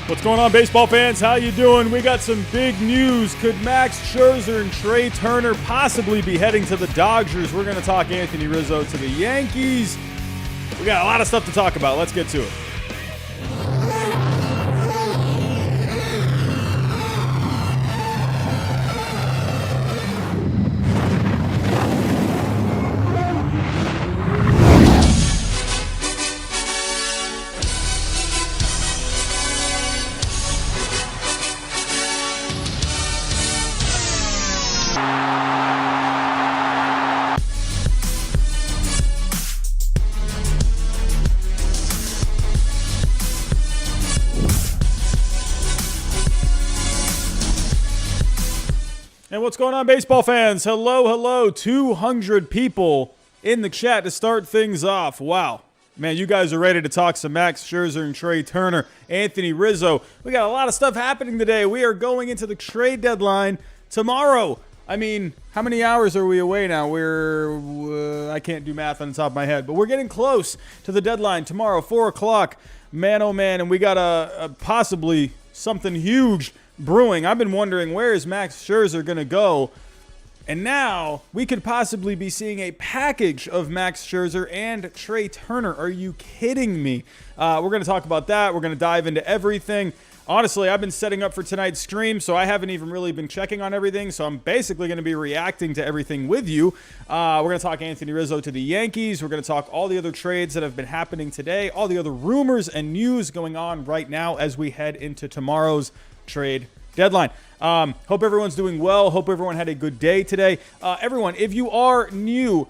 What's going on, baseball fans? How you doing? We got some big news. Could Max Scherzer and Trea Turner possibly be heading to the Dodgers? We're going to talk Anthony Rizzo to the Yankees. We got a lot of stuff to talk about. Let's get to it. And what's going on, baseball fans? Hello. 200 people in the chat to start things off. Wow. Man, you guys are ready to talk some Max Scherzer and Trea Turner, Anthony Rizzo. We got a lot of stuff happening today. We are going into the trade deadline tomorrow. I mean, how many hours are we away now? I can't do math on the top of my head, but we're getting close to the deadline tomorrow, 4 o'clock. Man, oh man, and we got a possibly something huge brewing. I've been wondering, where is Max Scherzer going to go? And now we could possibly be seeing a package of Max Scherzer and Trea Turner. Are you kidding me? We're going to talk about that. We're going to dive into everything. Honestly, I've been setting up for tonight's stream, so I haven't even really been checking on everything. So I'm basically going to be reacting to everything with you. We're going to talk Anthony Rizzo to the Yankees. We're going to talk all the other trades that have been happening today, all the other rumors and news going on right now as we head into tomorrow's trade deadline. Hope everyone's doing well. Hope everyone had a good day today. Everyone, if you are new,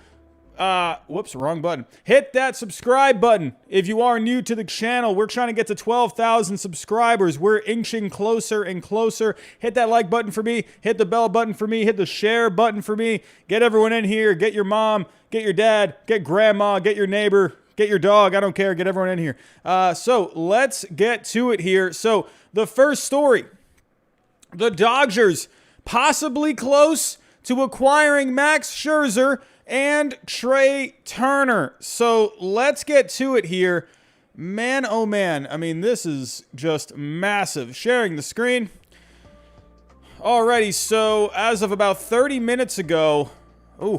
whoops, wrong button. Hit that subscribe button. If you are new to the channel, we're trying to get to 12,000 subscribers. We're inching closer and closer. Hit that like button for me. Hit the bell button for me. Hit the share button for me. Get everyone in here. Get your mom. Get your dad. Get grandma. Get your neighbor. Get your dog. I don't care. Get everyone in here. So let's get to it here. So the first story. The Dodgers possibly close to acquiring Max Scherzer and Trea Turner. So let's get to it here. Man, oh man. I mean, this is just massive. Sharing the screen. Alrighty, so as of about 30 minutes ago... all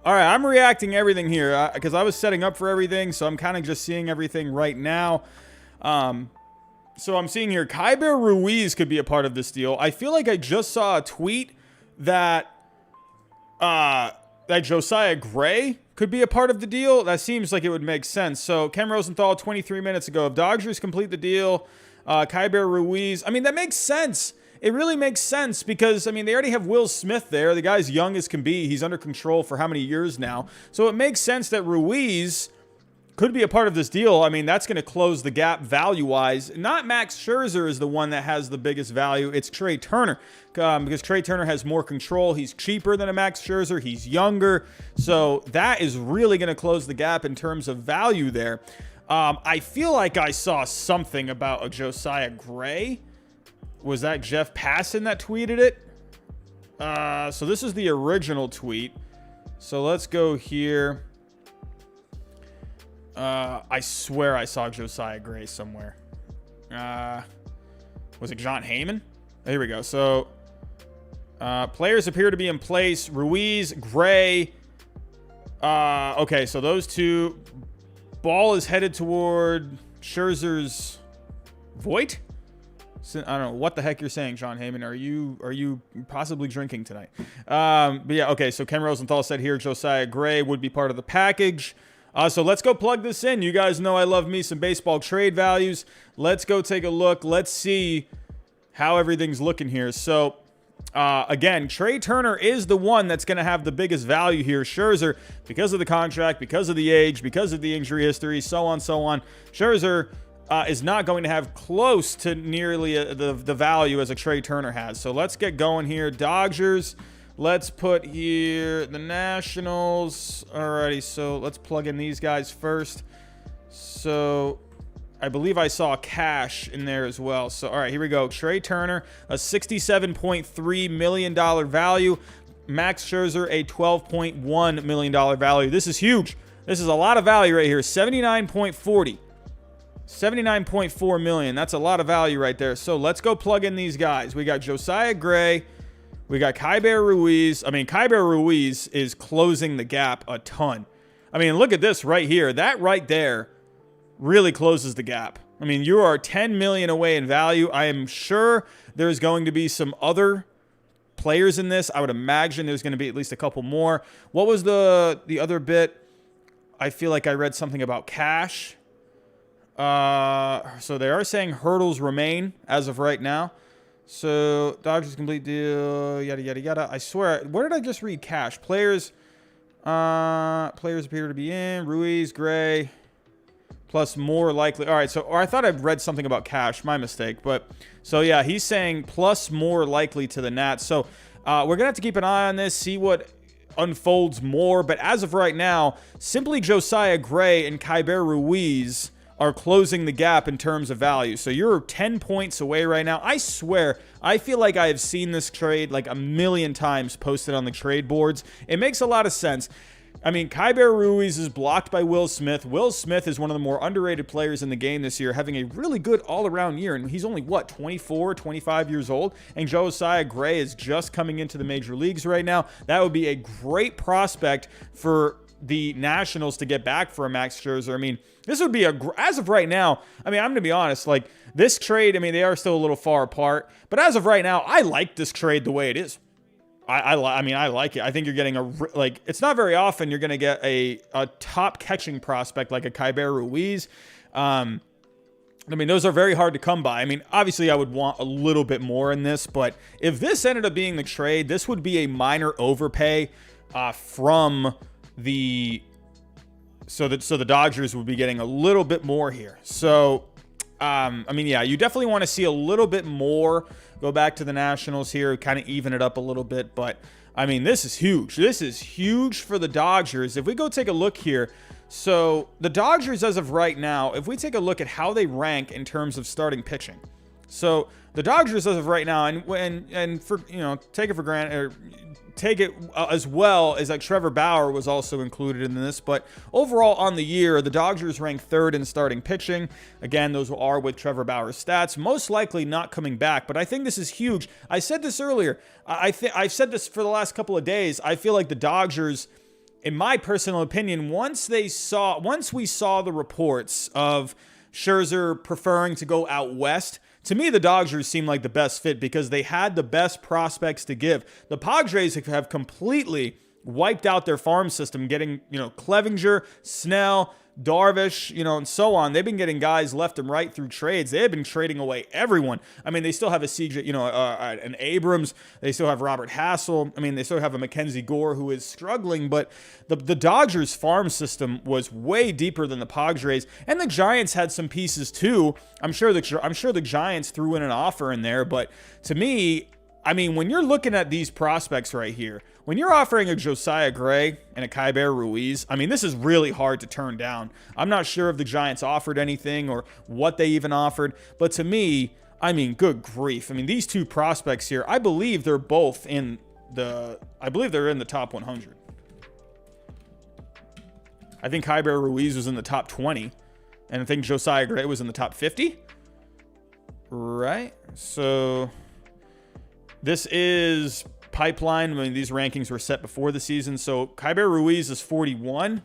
right, I'm reacting everything here because I was setting up for everything, so I'm kind of just seeing everything right now. So I'm seeing here, Keibert Ruiz could be a part of this deal. I feel like I just saw a tweet that Josiah Gray could be a part of the deal. That seems like it would make sense. So Ken Rosenthal, 23 minutes ago, if Dodgers complete the deal, Keibert Ruiz. I mean, that makes sense. It really makes sense because, I mean, they already have Will Smith there. The guy's young as can be. He's under control for how many years now? So it makes sense that Ruiz could be a part of this deal. I mean, that's going to close the gap value-wise. Not Max Scherzer is the one that has the biggest value. It's Trea Turner because Trea Turner has more control. He's cheaper than a Max Scherzer. He's younger. So that is really going to close the gap in terms of value there. I feel like I saw something about a Josiah Gray. Was that Jeff Passan that tweeted it? So this is the original tweet. So let's go here. I swear I saw Josiah Gray somewhere. Was it John Heyman? Here we go. So, players appear to be in place. Ruiz, Gray. Okay, so those two. Ball is headed toward Scherzer's Voit? I don't know what the heck you're saying, John Heyman. Are you possibly drinking tonight? But yeah, okay. So Ken Rosenthal said here Josiah Gray would be part of the package. So let's go plug this in. You guys know I love me some baseball trade values. Let's go take a look. Let's see how everything's looking here. So, again, Trea Turner is the one that's going to have the biggest value here. Scherzer, because of the contract, because of the age, because of the injury history, so on. Scherzer is not going to have close to nearly the value as a Trea Turner has. So let's get going here. Dodgers. Let's put here the Nationals. Alrighty, so let's plug in these guys first. So I believe I saw cash in there as well. So, all right, here we go. Trea Turner, a $67.3 million value. Max Scherzer, a $12.1 million value. This is huge. This is a lot of value right here. 79.40. $79.4 million. That's a lot of value right there. So let's go plug in these guys. We got Josiah Gray. We got Keibert Ruiz. I mean, Keibert Ruiz is closing the gap a ton. I mean, look at this right here. That right there really closes the gap. I mean, you are $10 million away in value. I am sure there's going to be some other players in this. I would imagine there's going to be at least a couple more. What was the other bit? I feel like I read something about cash. So they are saying hurdles remain as of right now. So Dodgers complete deal, yada, yada, yada. I swear, where did I just read cash? Players appear to be in. Ruiz, Gray, plus more likely. All right, so or I thought I read something about cash. My mistake. But so yeah, he's saying plus more likely to the Nats. So we're gonna have to keep an eye on this, see what unfolds more. But as of right now, simply Josiah Gray and Keibert Ruiz are closing the gap in terms of value. So you're 10 points away right now. I swear, I feel like I have seen this trade like a million times posted on the trade boards. It makes a lot of sense. I mean, Keibert Ruiz is blocked by Will Smith. Will Smith is one of the more underrated players in the game this year, having a really good all-around year. And he's only, what, 24, 25 years old? And Josiah Gray is just coming into the major leagues right now. That would be a great prospect for the Nationals to get back for a Max Scherzer. I mean, this would be as of right now, I mean, I'm going to be honest, like this trade, I mean, they are still a little far apart, but as of right now, I like this trade the way it is. I mean, I like it. I think you're getting it's not very often you're going to get a top catching prospect like a Keibert Ruiz. I mean, those are very hard to come by. I mean, obviously I would want a little bit more in this, but if this ended up being the trade, this would be a minor overpay from the the Dodgers would be getting a little bit more here. So I mean, yeah, you definitely want to see a little bit more go back to the Nationals here, kind of even it up a little bit. But I mean, this is huge. This is huge for the Dodgers. If we go take a look here, so the Dodgers as of right now, if we take a look at how they rank in terms of starting pitching, so the Dodgers as of right now, and for take it for granted, or take it as well as like Trevor Bauer was also included in this, but overall on the year, the Dodgers rank third in starting pitching. Again, those are with Trevor Bauer's stats, most likely not coming back, but I think this is huge. I said this earlier. I've said this for the last couple of days. I feel like the Dodgers, in my personal opinion, once we saw the reports of Scherzer preferring to go out west, to me, the Dodgers seem like the best fit because they had the best prospects to give. The Padres have completely wiped out their farm system, getting, Clevinger, Snell, Darvish, and so on. They've been getting guys left and right through trades. They have been trading away everyone. I mean, they still have a CJ, an Abrams. They still have Robert Hassel. I mean, they still have a Mackenzie Gore who is struggling. But the Dodgers farm system was way deeper than the Padres, and the Giants had some pieces too. I'm sure the Giants threw in an offer in there. But to me, I mean, when you're looking at these prospects right here, when you're offering a Josiah Gray and a Keibert Ruiz, I mean, this is really hard to turn down. I'm not sure if the Giants offered anything or what they even offered, but to me, I mean, good grief. I mean, these two prospects here, I believe they're in the top 100. I think Keibert Ruiz was in the top 20, and I think Josiah Gray was in the top 50. Right? So this is pipeline. I mean, these rankings were set before the season. So Keibert Ruiz is 41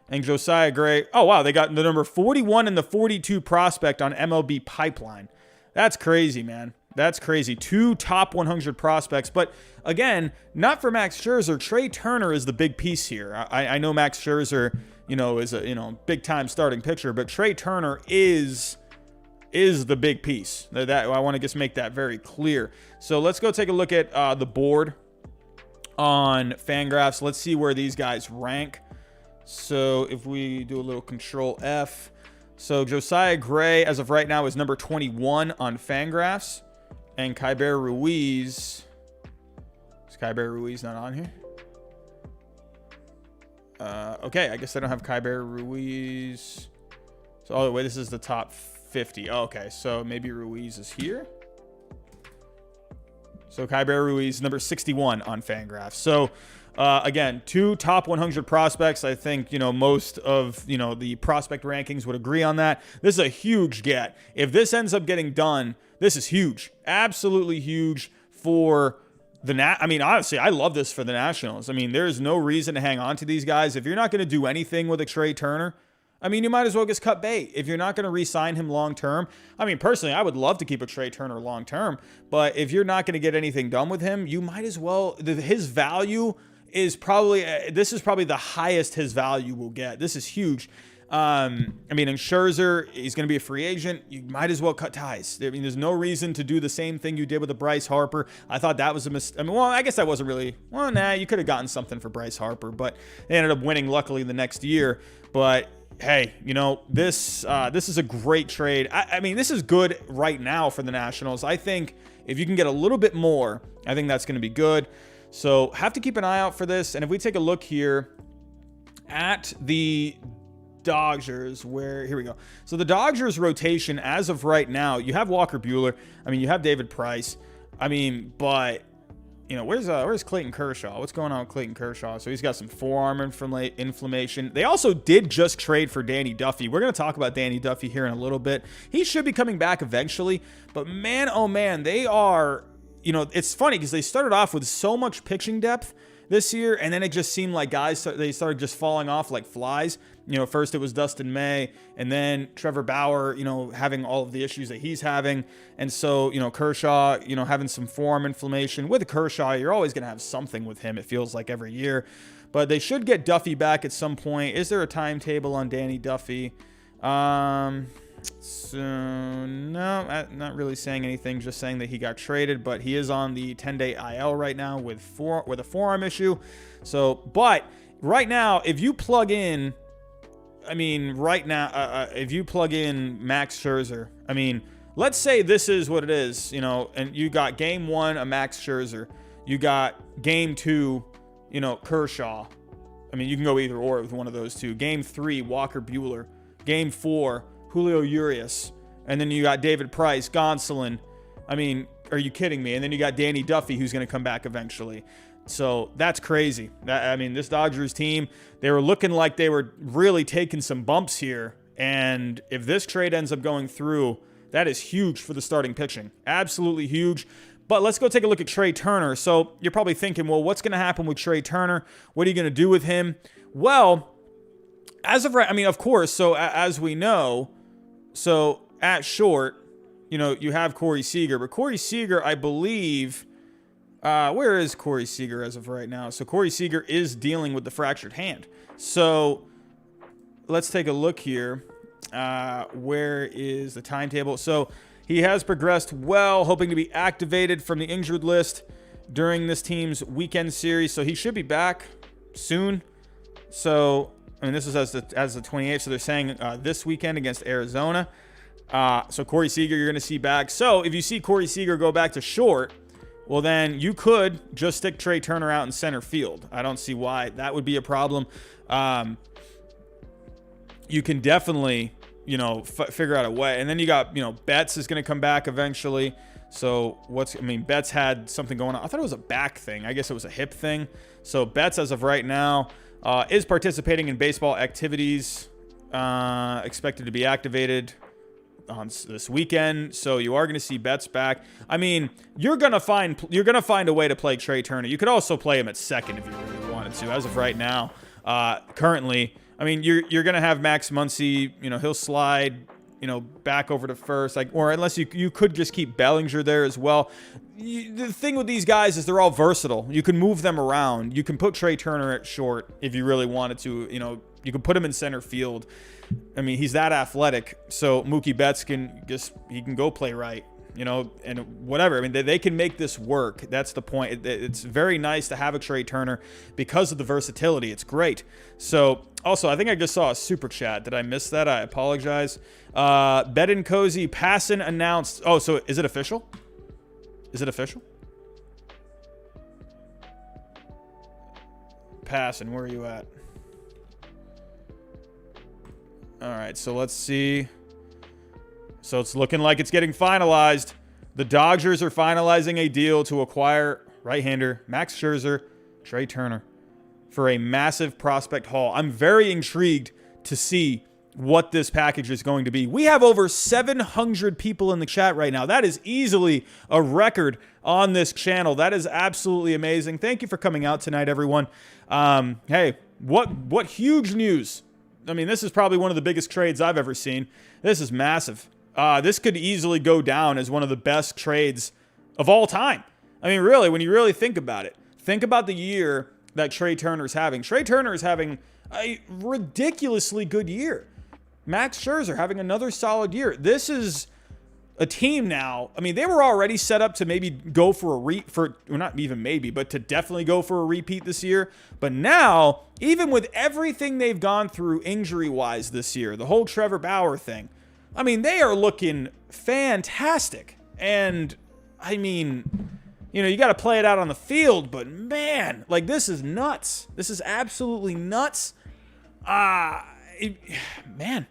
and Josiah Gray. Oh, wow. They got the number 41 and the 42 prospect on MLB pipeline. That's crazy, man. That's crazy. Two top 100 prospects. But again, not for Max Scherzer. Trey Turner is the big piece here. I know Max Scherzer, is a, big time starting pitcher, but Trey Turner is the big piece. That I want to just make that very clear. So let's go take a look at the board on Fangraphs. Let's see where these guys rank. So if we do a little Control F. So Josiah Gray, as of right now, is number 21 on Fangraphs. And Keibert Ruiz. Is Keibert Ruiz not on here? Okay, I guess I don't have Keibert Ruiz. So, oh, wait, this is the top 50. Oh, okay, so maybe Ruiz is here. So Keibert Ruiz, number 61 on Fangraphs. So Again, 2 top 100 prospects. I think, most of, the prospect rankings would agree on that. This is a huge get. If this ends up getting done, this is huge. Absolutely huge for honestly, I love this for the Nationals. There's no reason to hang on to these guys. If you're not going to do anything with a Trea Turner, you might as well just cut bait. If you're not going to re-sign him long-term, personally, I would love to keep a Trea Turner long-term, but if you're not going to get anything done with him, you might as well. His value is this is probably the highest his value will get. This is huge. And Scherzer, he's going to be a free agent. You might as well cut ties. There's no reason to do the same thing you did with the Bryce Harper. I thought that was a mistake. I guess that wasn't really. You could have gotten something for Bryce Harper, but they ended up winning luckily the next year. But hey, this is a great trade. This is good right now for the Nationals. I think if you can get a little bit more, I think that's going to be good. So have to keep an eye out for this. And if we take a look here at the Dodgers, here we go. So the Dodgers rotation as of right now, you have Walker Buehler. You have David Price. But where's Clayton Kershaw? What's going on with Clayton Kershaw? So he's got some forearm inflammation. They also did just trade for Danny Duffy. We're going to talk about Danny Duffy here in a little bit. He should be coming back eventually. But man, oh man, they are, it's funny because they started off with so much pitching depth this year, and then it just seemed like they started just falling off like flies. First it was Dustin May, and then Trevor Bauer, having all of the issues that he's having. And so, Kershaw, having some forearm inflammation. With Kershaw, you're always going to have something with him, it feels like, every year. But they should get Duffy back at some point. Is there a timetable on Danny Duffy? So, no, not really saying anything, just saying that he got traded, but he is on the 10-day IL right now with a forearm issue. So, but right now, if you plug in, if you plug in Max Scherzer, let's say this is what it is, and you got game 1, a Max Scherzer, you got game 2, Kershaw. You can go either or with one of those two. Game 3, Walker Buehler. Game 4, Julio Urias. And then you got David Price, Gonsolin. Are you kidding me? And then you got Danny Duffy, who's going to come back eventually. So that's crazy. This Dodgers team, they were looking like they were really taking some bumps here. And if this trade ends up going through, that is huge for the starting pitching. Absolutely huge. But let's go take a look at Trea Turner. So you're probably thinking, well, what's going to happen with Trea Turner? What are you going to do with him? Well, as of right, of course, so as we know, so at short, you have Corey Seager. But Corey Seager, I believe, where is Corey Seager as of right now? So Corey Seager is dealing with the fractured hand. So let's take a look here. Where is the timetable? So he has progressed well, hoping to be activated from the injured list during this team's weekend series. So he should be back soon. So, this is as the 28th. So they're saying this weekend against Arizona. So Corey Seager, you're going to see back. So if you see Corey Seager go back to short, well, then you could just stick Trea Turner out in center field. I don't see why that would be a problem. You can definitely, figure out a way. And then you got, Betts is going to come back eventually. So Betts had something going on. I thought it was a back thing. I guess it was a hip thing. So Betts, as of right now, is participating in baseball activities, expected to be activated on this weekend. So you are going to see Betts back. You're going to find a way to play Trea Turner. You could also play him at second if you really wanted to. As of right now, currently, you're going to have Max Muncy, he'll slide, back over to first, or unless you could just keep Bellinger there as well. The thing with these guys is they're all versatile. You can move them around. You can put Trea Turner at short if you really wanted to. You can put him in center field. He's that athletic. So Mookie Betts can go play right, and whatever. They can make this work. That's the point. It's very nice to have a Trea Turner because of the versatility. It's great. So also, I think I just saw a super chat. Did I miss that? I apologize. Bedincozy Passan announced. Oh, so is it official? Is it official? Passan, where are you at? All right, so let's see. So it's looking like it's getting finalized. The Dodgers are finalizing a deal to acquire right-hander Max Scherzer, Trea Turner. for a massive prospect haul. I'm very intrigued to see what this package is going to be. We have over 700 people in the chat right now. That is easily a record on this channel. That is absolutely amazing. Thank you for coming out tonight, everyone. Hey, what huge news. I mean, this is probably one of the biggest trades I've ever seen. This is massive. This could easily go down as one of the best trades of all time. I mean, really, when you really think about it, think about the year that Trea Turner's having. Trea Turner is having a ridiculously good year. Max Scherzer having another solid year. This is a team now. I mean, they were already set up to maybe go for well, not even maybe, but to definitely go for a repeat this year. But now, even with everything they've gone through injury-wise this year, the whole Trevor Bauer thing, I mean, they are looking fantastic. And, I mean, you know, you got to play it out on the field, but man, like, this is nuts. This is absolutely nuts. Man,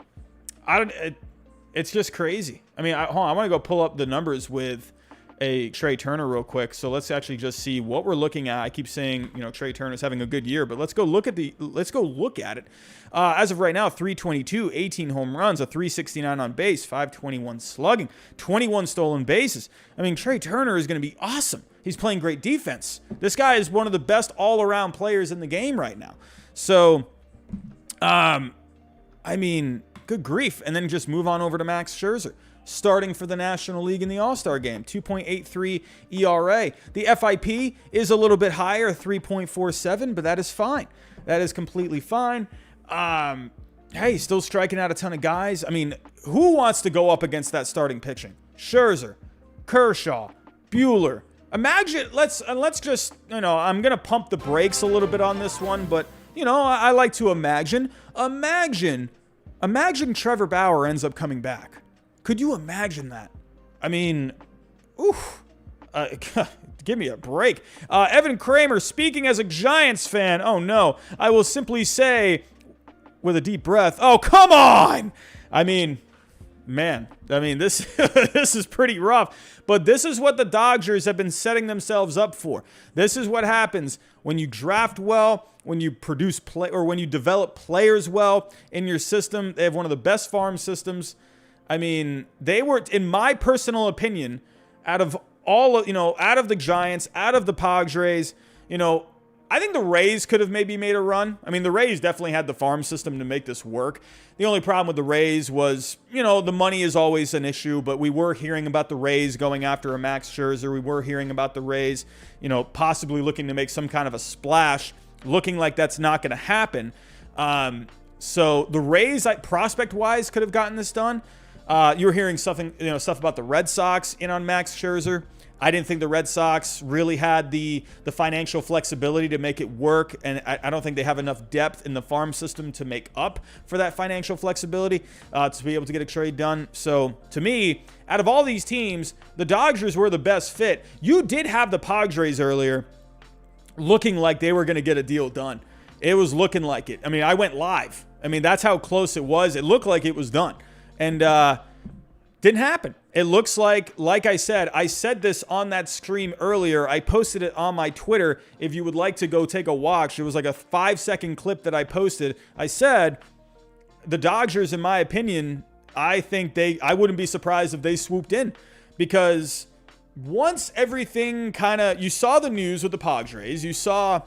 it's just crazy. I mean, hold on, I want to go pull up the numbers with a Trea Turner real quick. So let's actually just see what we're looking at. I keep saying, you know, Trea Turner's having a good year, but let's go look at it. As of right now, 322, 18 home runs, a 369 on base, 521 slugging, 21 stolen bases. I mean, Trea Turner is going to be awesome. He's playing great defense. This guy is one of the best all-around players in the game right now. So, I mean, good grief. And then just move on over to Max Scherzer, starting for the National League in the All-Star game, 2.83 ERA. The FIP is a little bit higher, 3.47, but that is fine. That is completely fine. Hey, still striking out a ton of guys. I mean, who wants to go up against that starting pitching? Scherzer, Kershaw, Buehler. Imagine, let's just, you know, I'm going to pump the brakes a little bit on this one, but, you know, I like to imagine Trevor Bauer ends up coming back. Could you imagine that? I mean, oof. Give me a break. Evan Kramer, speaking as a Giants fan. Oh, no. I will simply say, with a deep breath, oh, come on! I mean, man. I mean, this this is pretty rough. But this is what the Dodgers have been setting themselves up for. This is what happens when you draft well, when you produce when you develop players well in your system. They have one of the best farm systems. I mean, they were, in my personal opinion, out of the Giants, out of the Padres, you know, I think the Rays could have maybe made a run. I mean, the Rays definitely had the farm system to make this work. The only problem with the Rays was, you know, the money is always an issue, but we were hearing about the Rays going after a Max Scherzer. We were hearing about the Rays, you know, possibly looking to make some kind of a splash, looking like that's not going to happen. So the Rays, prospect-wise, could have gotten this done. You were hearing stuff about the Red Sox in on Max Scherzer. I didn't think the Red Sox really had the financial flexibility to make it work, and I don't think they have enough depth in the farm system to make up for that financial flexibility to be able to get a trade done. So, to me, out of all these teams, the Dodgers were the best fit. You did have the Padres earlier looking like they were going to get a deal done. It was looking like it. I mean, I went live. I mean, that's how close it was. It looked like it was done. And didn't happen. It looks like I said this on that stream earlier. I posted it on my Twitter. If you would like to go take a watch, it was like a 5-second clip that I posted. I said, the Dodgers, in my opinion, I wouldn't be surprised if they swooped in, because once everything you saw the news with the Padres, you saw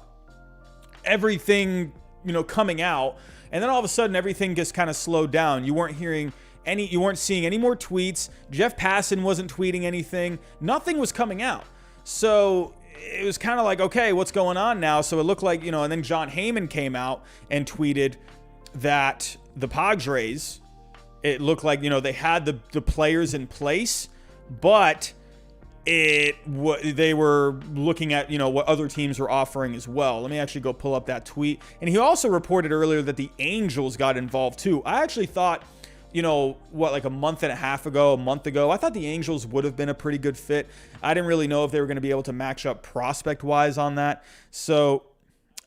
everything, you know, coming out, and then all of a sudden everything just kind of slowed down. You weren't seeing any more tweets. Jeff Passan wasn't tweeting anything. Nothing was coming out. So it was kind of like, okay, what's going on now? So it looked like, you know, and then John Heyman came out and tweeted that the Padres, it looked like, you know, they had the players in place, but they were looking at, you know, what other teams were offering as well. Let me actually go pull up that tweet. And he also reported earlier that the Angels got involved too. I actually thought, you know, like a month ago, I thought the Angels would have been a pretty good fit. I didn't really know if they were going to be able to match up prospect-wise on that. So,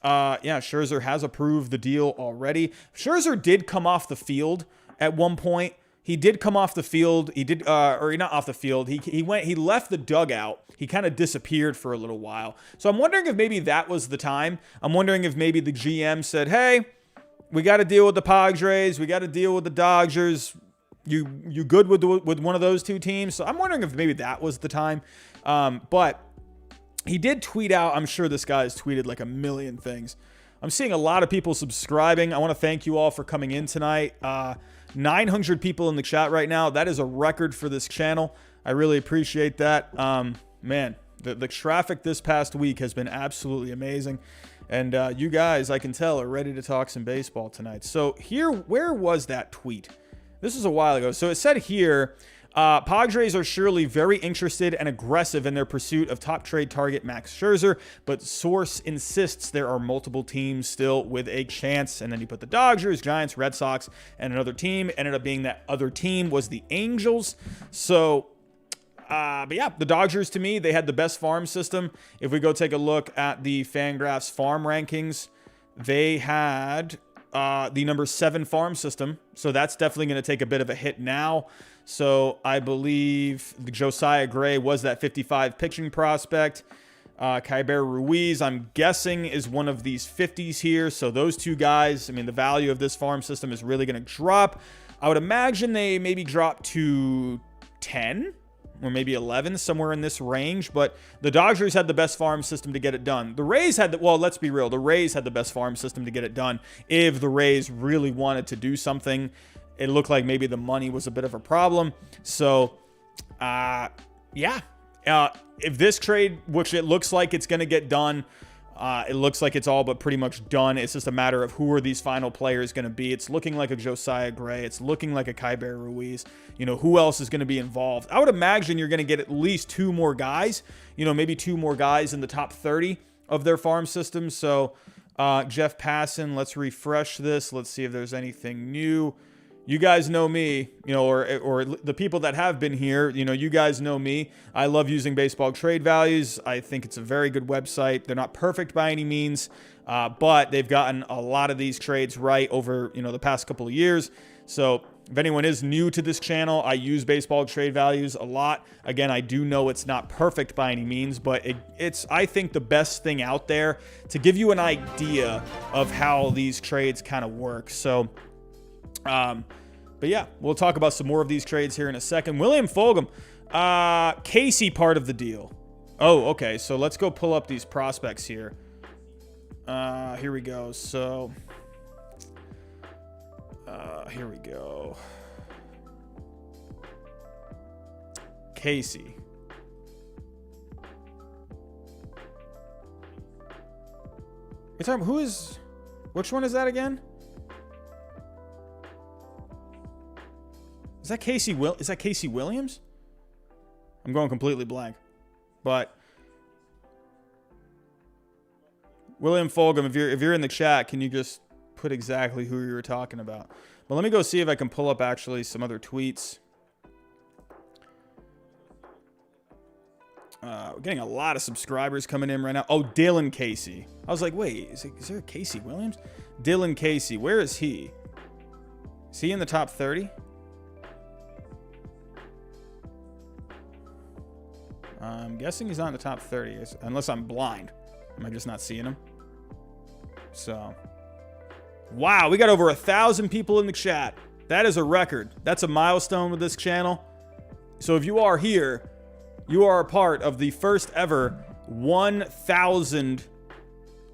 Scherzer has approved the deal already. Scherzer did come off the field at one point he did come off the field. He did, or not off the field. He left the dugout. He kind of disappeared for a little while. So I'm wondering if maybe that was the time. I'm wondering if maybe the GM said, hey, we got to deal with the Padres. We got to deal with the Dodgers. You good with one of those two teams? So I'm wondering if maybe that was the time. But he did tweet out. I'm sure this guy has tweeted like a million things. I'm seeing a lot of people subscribing. I want to thank you all for coming in tonight. 900 people in the chat right now. That is a record for this channel. I really appreciate that. Man, the traffic this past week has been absolutely amazing. And you guys, I can tell, are ready to talk some baseball tonight. So here, where was that tweet? This is a while ago. So it said here, Padres are surely very interested and aggressive in their pursuit of top trade target Max Scherzer, but source insists there are multiple teams still with a chance. And then you put the Dodgers, Giants, Red Sox, and another team. Ended up being that other team was the Angels. So, but yeah, the Dodgers, to me, they had the best farm system. If we go take a look at the Fangraphs farm rankings, they had the number 7 farm system. So that's definitely going to take a bit of a hit now. So I believe the Josiah Gray was that 55 pitching prospect. Kyber Ruiz, I'm guessing, is one of these 50s here. So those two guys, I mean, the value of this farm system is really going to drop. I would imagine they maybe drop to 10 or maybe 11, somewhere in this range. But the Dodgers had the best farm system to get it done. The Rays had well, let's be real. The Rays had the best farm system to get it done. If the Rays really wanted to do something, it looked like maybe the money was a bit of a problem. So, yeah. If this trade, which it looks like it's going to get done, it looks like it's all but pretty much done. It's just a matter of who are these final players going to be. It's looking like a Josiah Gray. It's looking like a Kyber Ruiz. You know, who else is going to be involved? I would imagine you're going to get at least 2 more guys. You know, maybe 2 more guys in the top 30 of their farm system. So, Jeff Passan, let's refresh this. Let's see if there's anything new. You guys know me, you know, or the people that have been here, you know, you guys know me. I love using baseball trade values. I think it's a very good website. They're not perfect by any means, but they've gotten a lot of these trades right over, you know, the past couple of years. So if anyone is new to this channel, I use baseball trade values a lot. Again, I do know it's not perfect by any means, but it's, I think, the best thing out there to give you an idea of how these trades kind of work. So, but yeah, we'll talk about some more of these trades here in a second. William Fulgham, Casey part of the deal. Oh, okay. So let's go pull up these prospects here. Here we go. So, here we go. Casey. Which one is that again? Is that Casey Williams? I'm going completely blank. But William Fulgham, if you're in the chat, can you just put exactly who you were talking about? But let me go see if I can pull up actually some other tweets. We're getting a lot of subscribers coming in right now. Oh, Dylan Casey. I was like, wait, is there a Casey Williams? Dylan Casey, where is he? Is he in the top 30? I'm guessing he's not in the top 30, unless I'm blind. Am I just not seeing him? So, wow, we got over 1,000 people in the chat. That is a record. That's a milestone with this channel. So if you are here, you are a part of the first ever 1,000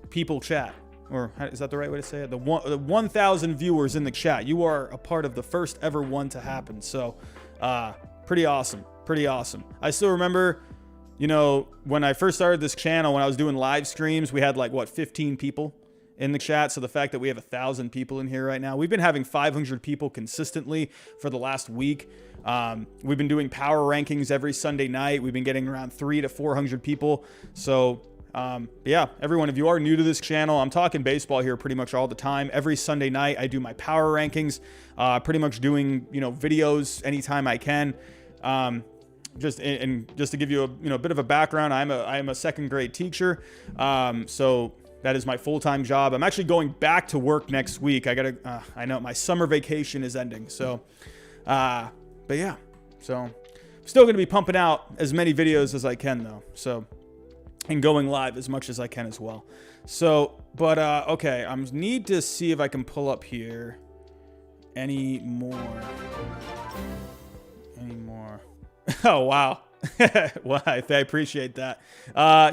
people chat. Or is that the right way to say it? The 1,000 viewers in the chat. You are a part of the first ever one to happen. So, pretty awesome. Pretty awesome. I still remember, you know, when I first started this channel, when I was doing live streams, we had like, what, 15 people in the chat. So the fact that we have 1,000 people in here right now, we've been having 500 people consistently for the last week. We've been doing power rankings every Sunday night. We've been getting around 300 to 400 people. So, yeah, everyone, if you are new to this channel, I'm talking baseball here pretty much all the time. Every Sunday night, I do my power rankings, pretty much doing, you know, videos anytime I can. Just to give you a bit of a background, I am a second grade teacher, so that is my full-time job. I'm actually going back to work next week. I know my summer vacation is ending, so But yeah, so I'm still going to be pumping out as many videos as I can, though. So, and going live as much as I can as well. So, but okay, I need to see if I can pull up here any more. Oh, wow. Well, I appreciate that.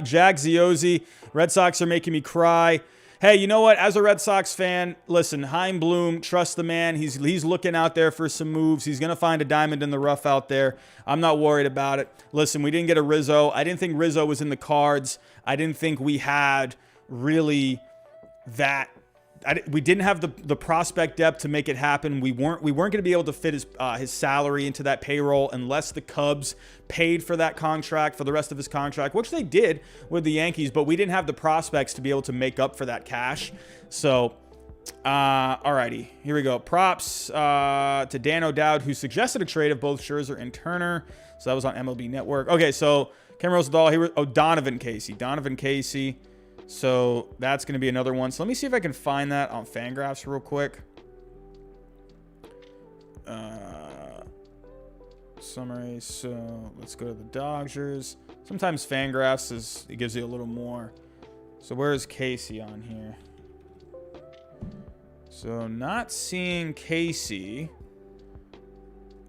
Jack Ziozzi, Red Sox are making me cry. Hey, you know what? As a Red Sox fan, listen, Chaim Bloom, trust the man. He's looking out there for some moves. He's going to find a diamond in the rough out there. I'm not worried about it. Listen, we didn't get a Rizzo. I didn't think Rizzo was in the cards. I didn't think we had really that. We didn't have the prospect depth to make it happen. We weren't going to be able to fit his salary into that payroll unless the Cubs paid for that contract for the rest of his contract, which they did with the Yankees. But we didn't have the prospects to be able to make up for that cash. So, alrighty, here we go. Props to Dan O'Dowd, who suggested a trade of both Scherzer and Turner. So that was on MLB Network. Okay, so Ken Rosenthal here. Oh, Donovan Casey. So that's going to be another one. So let me see if I can find that on Fangraphs real quick. Summary. So let's go to the Dodgers. Sometimes Fangraphs it gives you a little more. So where is Casey on here? So not seeing Casey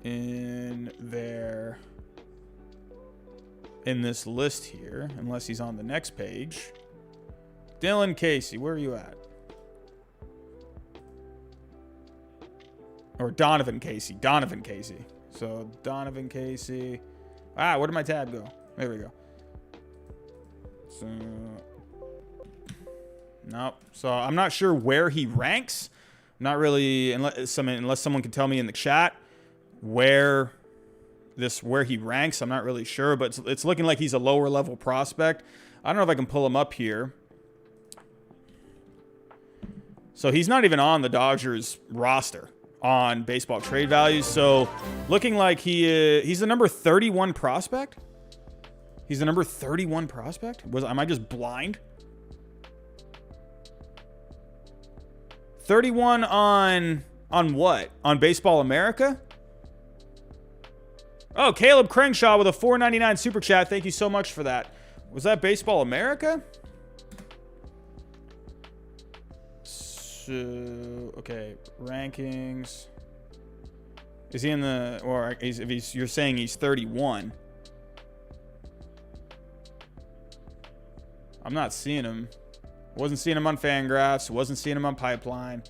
in this list here, unless he's on the next page. Dylan Casey, where are you at? Or Donovan Casey. So Donovan Casey. Where did my tab go? There we go. So nope. So I'm not sure where he ranks. Not really, unless someone can tell me in the chat where he ranks. I'm not really sure, but it's looking like he's a lower level prospect. I don't know if I can pull him up here. So he's not even on the Dodgers roster on baseball trade values. So looking like he's the number 31 prospect. He's the number 31 prospect. Am I just blind? 31 on what? On Baseball America? Oh, Caleb Crenshaw with a $4.99 super chat. Thank you so much for that. Was that Baseball America? So, okay, rankings. Is he in the, or you're saying he's 31? I'm not seeing him. Wasn't seeing him on Fangraphs. Wasn't seeing him on Pipeline.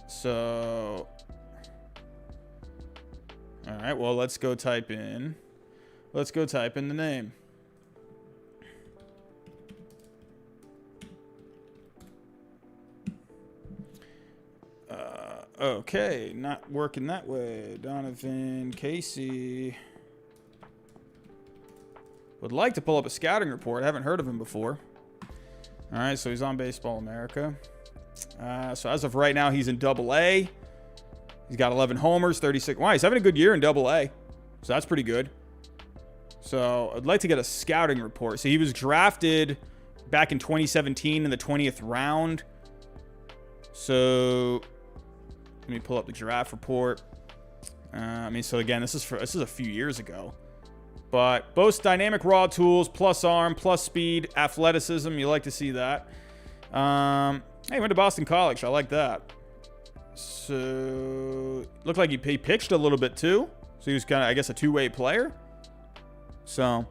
So, all right. Well, let's go type in the name. Okay, not working that way. Donovan Casey. Would like to pull up a scouting report. I haven't heard of him before. All right, so he's on Baseball America. So as of right now, he's in Double-A. He's got 11 homers, 36. Wow, he's having a good year in Double-A. So that's pretty good. So I'd like to get a scouting report. So he was drafted back in 2017 in the 20th round. So let me pull up the draft report. So again, this is a few years ago. But boasts dynamic raw tools, plus arm, plus speed, athleticism. You like to see that. Hey, went to Boston College. I like that. So looked like he pitched a little bit too. So he was kind of, I guess, a two-way player. So,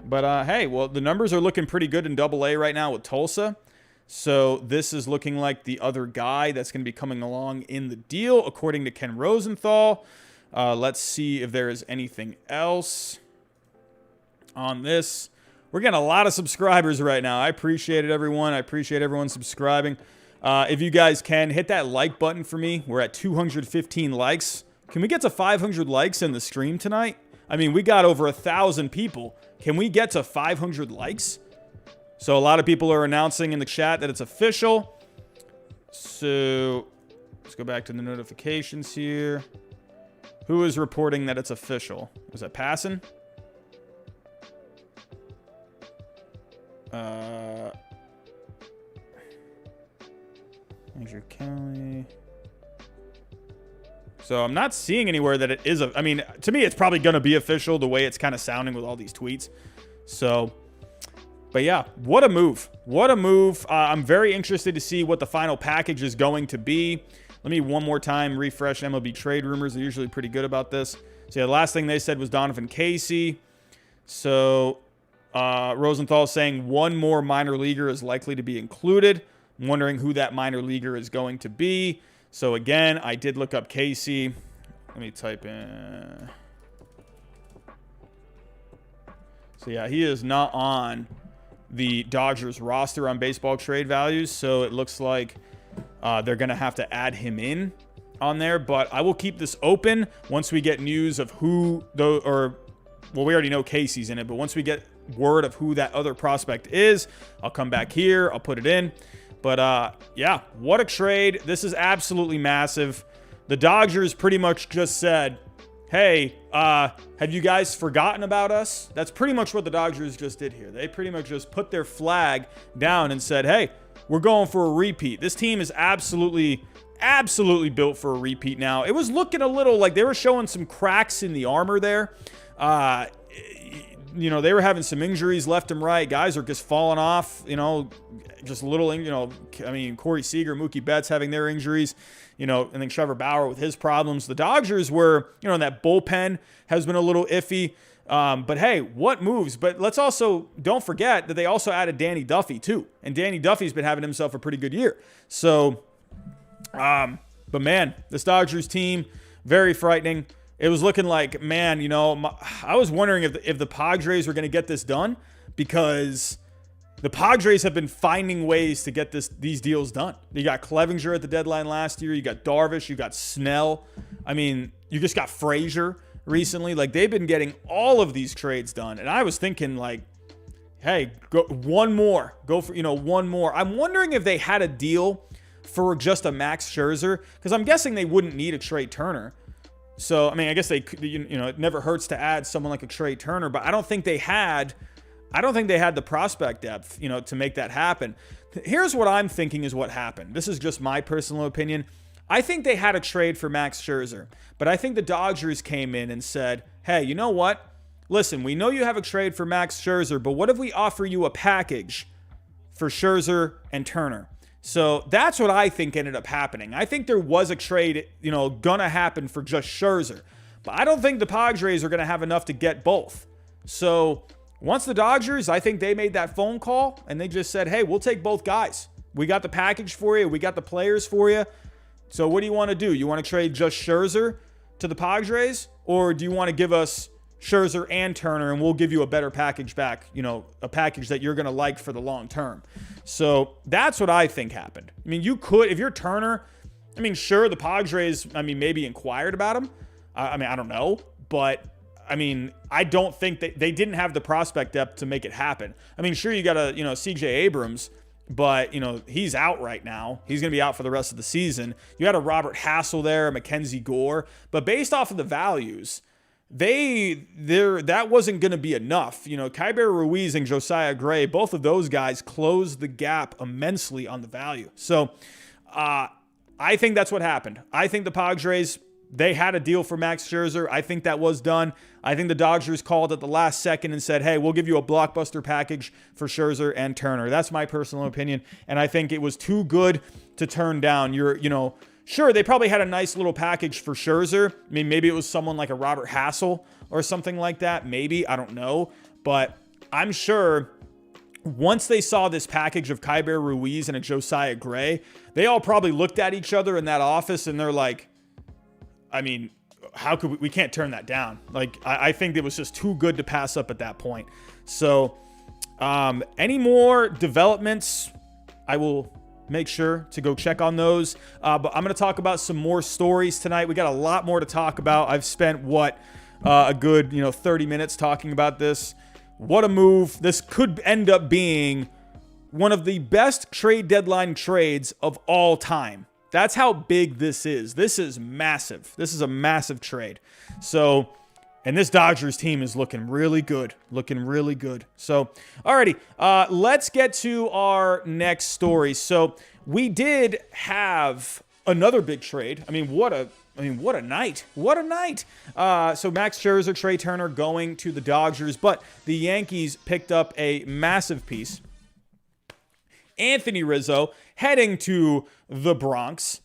but hey, well, the numbers are looking pretty good in Double-A right now with Tulsa. So this is looking like the other guy that's going to be coming along in the deal, according to Ken Rosenthal. Let's see if there is anything else on this. We're getting a lot of subscribers right now. I appreciate it, everyone. I appreciate everyone subscribing. If you guys can, hit that like button for me. We're at 215 likes. Can we get to 500 likes in the stream tonight? I mean, we got over 1,000 people. Can we get to 500 likes? So a lot of people are announcing in the chat that it's official. So let's go back to the notifications here. Who is reporting that it's official? Was that Passan? Andrew Kelly. So I'm not seeing anywhere that it is. I mean, to me, it's probably going to be official the way it's kind of sounding with all these tweets. So, but yeah, what a move. What a move. I'm very interested to see what the final package is going to be. Let me one more time refresh MLB trade rumors. They're usually pretty good about this. So yeah, the last thing they said was Donovan Casey. So Rosenthal saying one more minor leaguer is likely to be included. I'm wondering who that minor leaguer is going to be. So again, I did look up Casey. Let me type in. So yeah, he is not on the Dodgers roster on baseball trade values. So it looks like they're going to have to add him in on there. But I will keep this open once we get news of who, well, we already know Casey's in it. But once we get word of who that other prospect is, I'll come back here. I'll put it in. But yeah, what a trade. This is absolutely massive. The Dodgers pretty much just said, hey, have you guys forgotten about us? That's pretty much what the Dodgers just did here. They pretty much just put their flag down and said, hey, we're going for a repeat. This team is absolutely built for a repeat now. It was looking a little like they were showing some cracks in the armor there. You know, they were having some injuries left and right. Guys are just falling off, you know, just a little, you know, I mean, Corey Seager, Mookie Betts having their injuries, you know, and then Trevor Bauer with his problems. The Dodgers were, you know, that bullpen has been a little iffy. But hey, what moves? But let's also, don't forget that they also added Danny Duffy too. And Danny Duffy's been having himself a pretty good year. So, but man, this Dodgers team, very frightening. It was looking like, man, you know, I was wondering if the Padres were going to get this done, because the Padres have been finding ways to get these deals done. You got Clevinger at the deadline last year. You got Darvish. You got Snell. I mean, you just got Frazier recently. Like, they've been getting all of these trades done. And I was thinking, like, hey, go one more. Go for, you know, one more. I'm wondering if they had a deal for just a Max Scherzer, because I'm guessing they wouldn't need a Trey Turner. So, I mean, I guess they could, you know, it never hurts to add someone like a Trey Turner, but I don't think they had the prospect depth, you know, to make that happen. Here's what I'm thinking is what happened. This is just my personal opinion. I think they had a trade for Max Scherzer, but I think the Dodgers came in and said, hey, you know what? Listen, we know you have a trade for Max Scherzer, but what if we offer you a package for Scherzer and Turner? So that's what I think ended up happening. I think there was a trade, you know, gonna happen for just Scherzer, but I don't think the Padres are gonna have enough to get both. So once the Dodgers, I think they made that phone call and they just said, hey, we'll take both guys. We got the package for you. We got the players for you. So what do you want to do? You want to trade just Scherzer to the Padres, or do you want to give us Scherzer and Turner, and we'll give you a better package back, you know, a package that you're going to like for the long term? So that's what I think happened. I mean, you could, if you're Turner, I mean, sure, the Padres, I mean, maybe inquired about him. I mean, I don't know, but I mean, I don't think they didn't have the prospect depth to make it happen. I mean, sure, you got a, you know, CJ Abrams, but, you know, he's out right now. He's going to be out for the rest of the season. You had a Robert Hassel there, a Mackenzie Gore, but based off of the values, that wasn't going to be enough. You know, Kyber Ruiz and Josiah Gray, both of those guys closed the gap immensely on the value. So I think that's what happened. I think the Padres, they had a deal for Max Scherzer. I think that was done. I think the Dodgers called at the last second and said, hey, we'll give you a blockbuster package for Scherzer and Turner. That's my personal opinion. And I think it was too good to turn down. Sure, they probably had a nice little package for Scherzer. I mean, maybe it was someone like a Robert Hassel or something like that. Maybe, I don't know. But I'm sure once they saw this package of Kyber Ruiz and a Josiah Gray, they all probably looked at each other in that office and they're like, I mean, how could we can't turn that down. Like, I think it was just too good to pass up at that point. So any more developments, I will make sure to go check on those. But I'm going to talk about some more stories tonight. We got a lot more to talk about. I've spent a good, 30 minutes talking about this. What a move. This could end up being one of the best trade deadline trades of all time. That's how big this is. This is massive. This is a massive trade. So, and this Dodgers team is looking really good. So, alrighty, let's get to our next story. So, we did have another big trade. I mean, what a night. What a night. So Max Scherzer, Trea Turner going to the Dodgers, but the Yankees picked up a massive piece. Anthony Rizzo heading to the Bronx.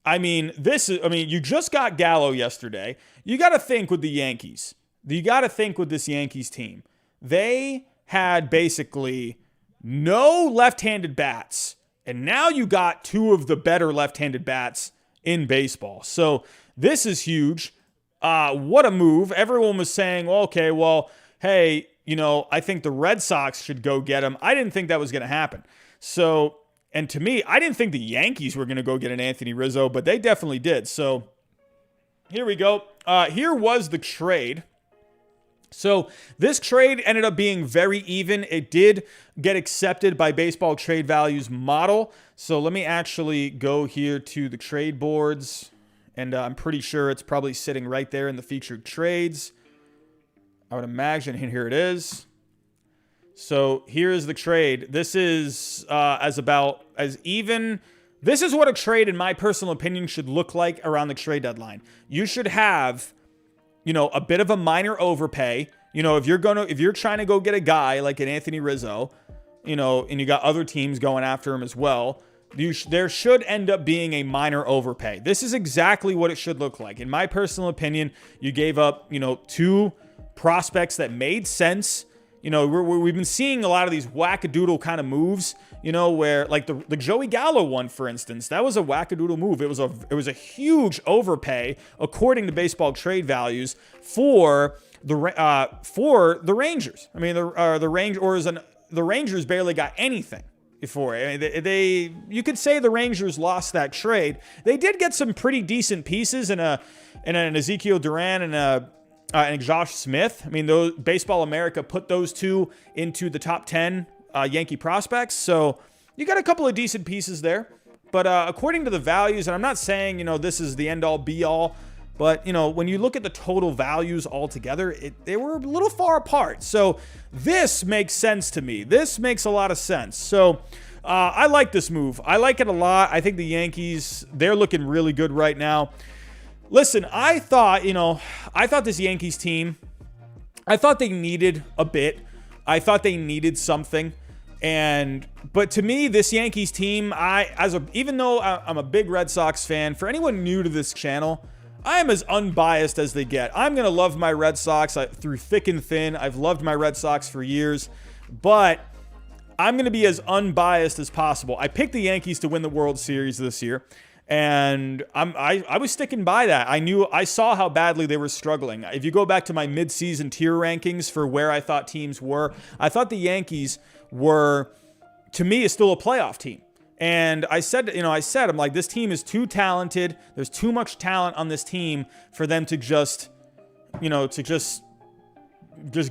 You just got Gallo yesterday. You got to think with the Yankees. You got to think with this Yankees team. They had basically no left-handed bats, and now you got two of the better left-handed bats in baseball. So this is huge. What a move. Everyone was saying, okay, well, hey, I think the Red Sox should go get him. I didn't think that was going to happen. So, and to me, I didn't think the Yankees were going to go get an Anthony Rizzo, but they definitely did. So here we go. Here was the trade. So this trade ended up being very even. It did get accepted by Baseball Trade Value's model. So let me actually go here to the trade boards. And I'm pretty sure it's probably sitting right there in the featured trades. I would imagine here it is. So here is the trade. This is as even. This is what a trade, in my personal opinion, should look like around the trade deadline. You should have, a bit of a minor overpay. If you're trying to go get a guy like an Anthony Rizzo, and you got other teams going after him as well, there should end up being a minor overpay. This is exactly what it should look like. In my personal opinion, you gave up, two prospects that made sense. We've been seeing a lot of these wackadoodle kind of moves, where like the Joey Gallo one, for instance, that was a wackadoodle move. It was a huge overpay according to Baseball Trade Values for the Rangers. I mean, the Rangers barely got anything for it. I mean, you could say the Rangers lost that trade. They did get some pretty decent pieces in an Ezekiel Duran and Josh Smith. I mean, Baseball America put those two into the top 10 Yankee prospects. So you got a couple of decent pieces there. But according to the values, and I'm not saying, this is the end all be all, but, when you look at the total values altogether, they were a little far apart. So this makes sense to me. This makes a lot of sense. So I like this move. I like it a lot. I think the Yankees, they're looking really good right now. Listen, I thought this Yankees team, I thought they needed a bit. I thought they needed something. But to me, this Yankees team, even though I'm a big Red Sox fan, for anyone new to this channel, I am as unbiased as they get. I'm going to love my Red Sox through thick and thin. I've loved my Red Sox for years, but I'm going to be as unbiased as possible. I picked the Yankees to win the World Series this year. And I was sticking by that. I saw how badly they were struggling. If you go back to my midseason tier rankings for where I thought teams were, I thought the Yankees were, to me, is still a playoff team. And I said, I'm like, this team is too talented. There's too much talent on this team for them to just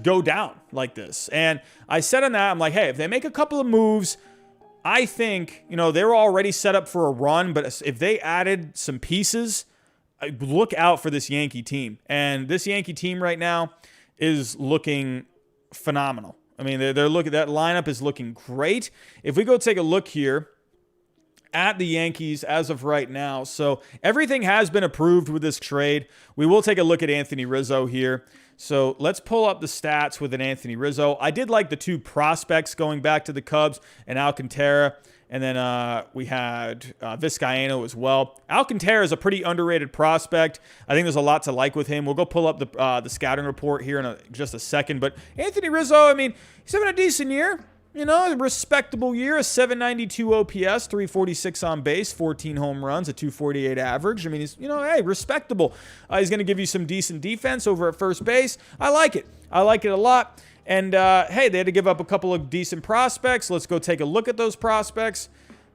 go down like this. And I said on that, I'm like, hey, if they make a couple of moves, I think, they were already set up for a run, but if they added some pieces, look out for this Yankee team. And this Yankee team right now is looking phenomenal. I mean, that lineup is looking great. If we go take a look here at the Yankees as of right now, so everything has been approved with this trade. We will take a look at Anthony Rizzo here. So let's pull up the stats with an Anthony Rizzo. I did like the two prospects going back to the Cubs and Alcantara. And then we had Vizcaino as well. Alcantara is a pretty underrated prospect. I think there's a lot to like with him. We'll go pull up the scouting report here in just a second. But Anthony Rizzo, I mean, he's having a decent year. A respectable year, a 792 OPS, 346 on base, 14 home runs, a 248 average. I mean, he's, hey, respectable. He's going to give you some decent defense over at first base. I like it. I like it a lot. And, hey, they had to give up a couple of decent prospects. Let's go take a look at those prospects.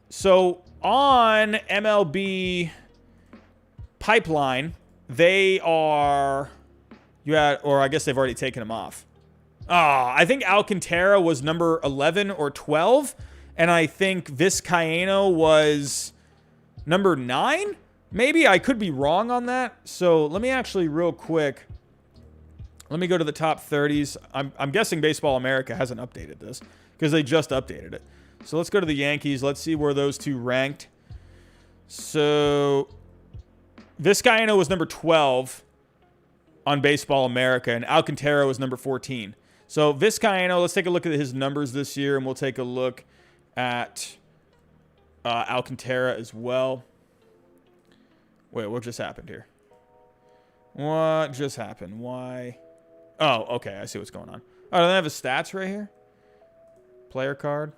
So on MLB Pipeline, they are, or I guess they've already taken them off. I think Alcantara was number 11 or 12, and I think Vizcaino was number 9. Maybe I could be wrong on that. So let me actually real quick. Let me go to the top 30s. I'm guessing Baseball America hasn't updated this because they just updated it. So let's go to the Yankees. Let's see where those two ranked. So Vizcaino was number 12 on Baseball America, and Alcantara was number 14. So Vizcaino, let's take a look at his numbers this year, and we'll take a look at Alcantara as well. Wait, what just happened here? What just happened? Why? Oh, okay, I see what's going on. Oh, do they have his stats right here? Player card.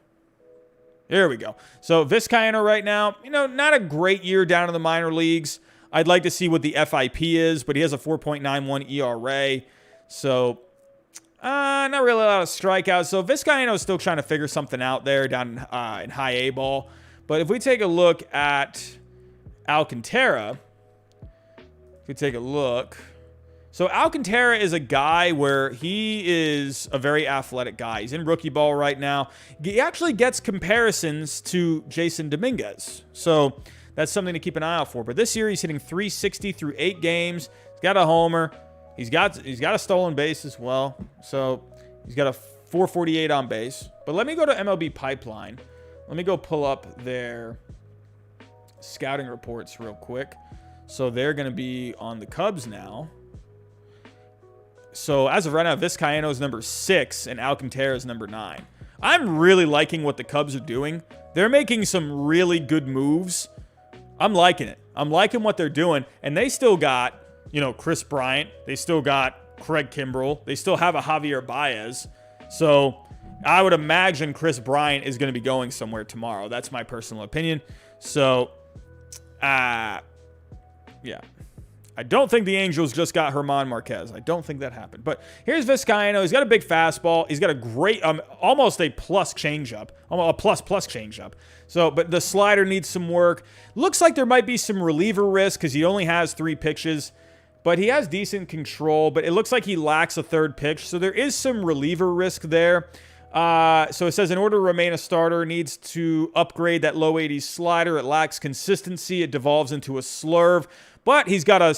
There we go. So Vizcaino right now, not a great year down in the minor leagues. I'd like to see what the FIP is, but he has a 4.91 ERA. So not really a lot of strikeouts. So Vizcaino is still trying to figure something out there down in high A ball. But if we take a look at Alcantara, so Alcantara is a guy where he is a very athletic guy. He's in rookie ball right now. He actually gets comparisons to Jason Dominguez. So that's something to keep an eye out for. But this year he's hitting 360 through 8 games. He's got a homer. He's got a stolen base as well. So he's got a 448 on base. But let me go to MLB Pipeline. Let me go pull up their scouting reports real quick. So they're going to be on the Cubs now. So as of right now, Vizcaino is number 6 and Alcantara is number 9. I'm really liking what the Cubs are doing. They're making some really good moves. I'm liking it. I'm liking what they're doing. And they still got, Chris Bryant. They still got Craig Kimbrell. They still have a Javier Baez. So I would imagine Chris Bryant is going to be going somewhere tomorrow. That's my personal opinion. So, yeah. I don't think the Angels just got German Marquez. I don't think that happened. But here's Vizcaino. He's got a big fastball. He's got a great, almost a plus changeup. Almost a plus changeup. So, but the slider needs some work. Looks like there might be some reliever risk because he only has 3 pitches. But he has decent control. But it looks like he lacks a 3rd pitch. So there is some reliever risk there. So it says in order to remain a starter, needs to upgrade that low 80s slider. It lacks consistency. It devolves into a slurve. But he's got a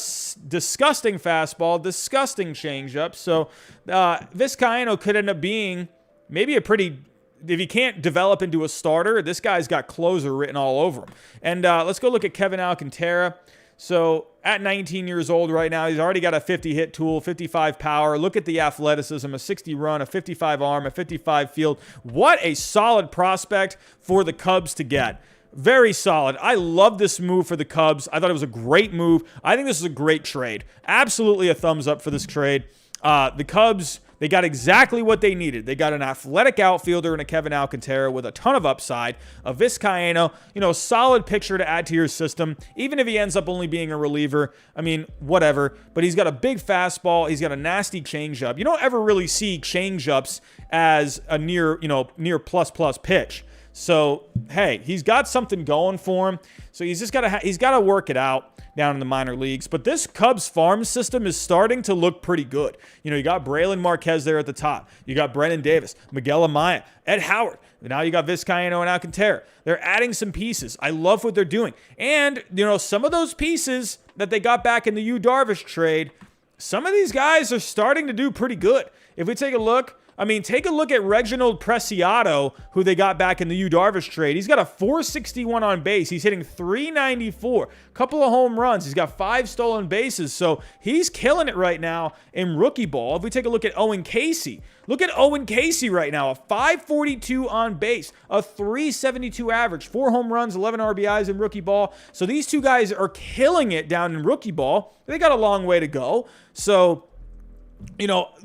disgusting fastball, disgusting changeup. So Vizcaino could end up being maybe a pretty, if he can't develop into a starter, this guy's got closer written all over him. And let's go look at Kevin Alcantara. So at 19 years old right now, he's already got a 50 hit tool, 55 power. Look at the athleticism, a 60 run, a 55 arm, a 55 field. What a solid prospect for the Cubs to get. Very solid. I love this move for the Cubs. I thought it was a great move. I think this is a great trade. Absolutely a thumbs up for this trade. The Cubs, they got exactly what they needed. They got an athletic outfielder in a Kevin Alcantara with a ton of upside. A Vizcaino, solid pitcher to add to your system. Even if he ends up only being a reliever, I mean, whatever. But he's got a big fastball. He's got a nasty changeup. You don't ever really see changeups as a near plus pitch. So, hey, he's got something going for him. So he's got to work it out down in the minor leagues. But this Cubs farm system is starting to look pretty good. You got Braylon Marquez there at the top. You got Brennan Davis, Miguel Amaya, Ed Howard. Now you got Vizcaino and Alcantara. They're adding some pieces. I love what they're doing. And, some of those pieces that they got back in the Yu Darvish trade, some of these guys are starting to do pretty good. If we take a look, take a look at Reginald Preciado, who they got back in the Yu Darvish trade. He's got a 461 on base. He's hitting 394. Couple of home runs. He's got 5 stolen bases. So he's killing it right now in rookie ball. If we take a look at Owen Casey, look at Owen Casey right now. A 542 on base, a 372 average, 4 home runs, 11 RBIs in rookie ball. So these two guys are killing it down in rookie ball. They got a long way to go. So,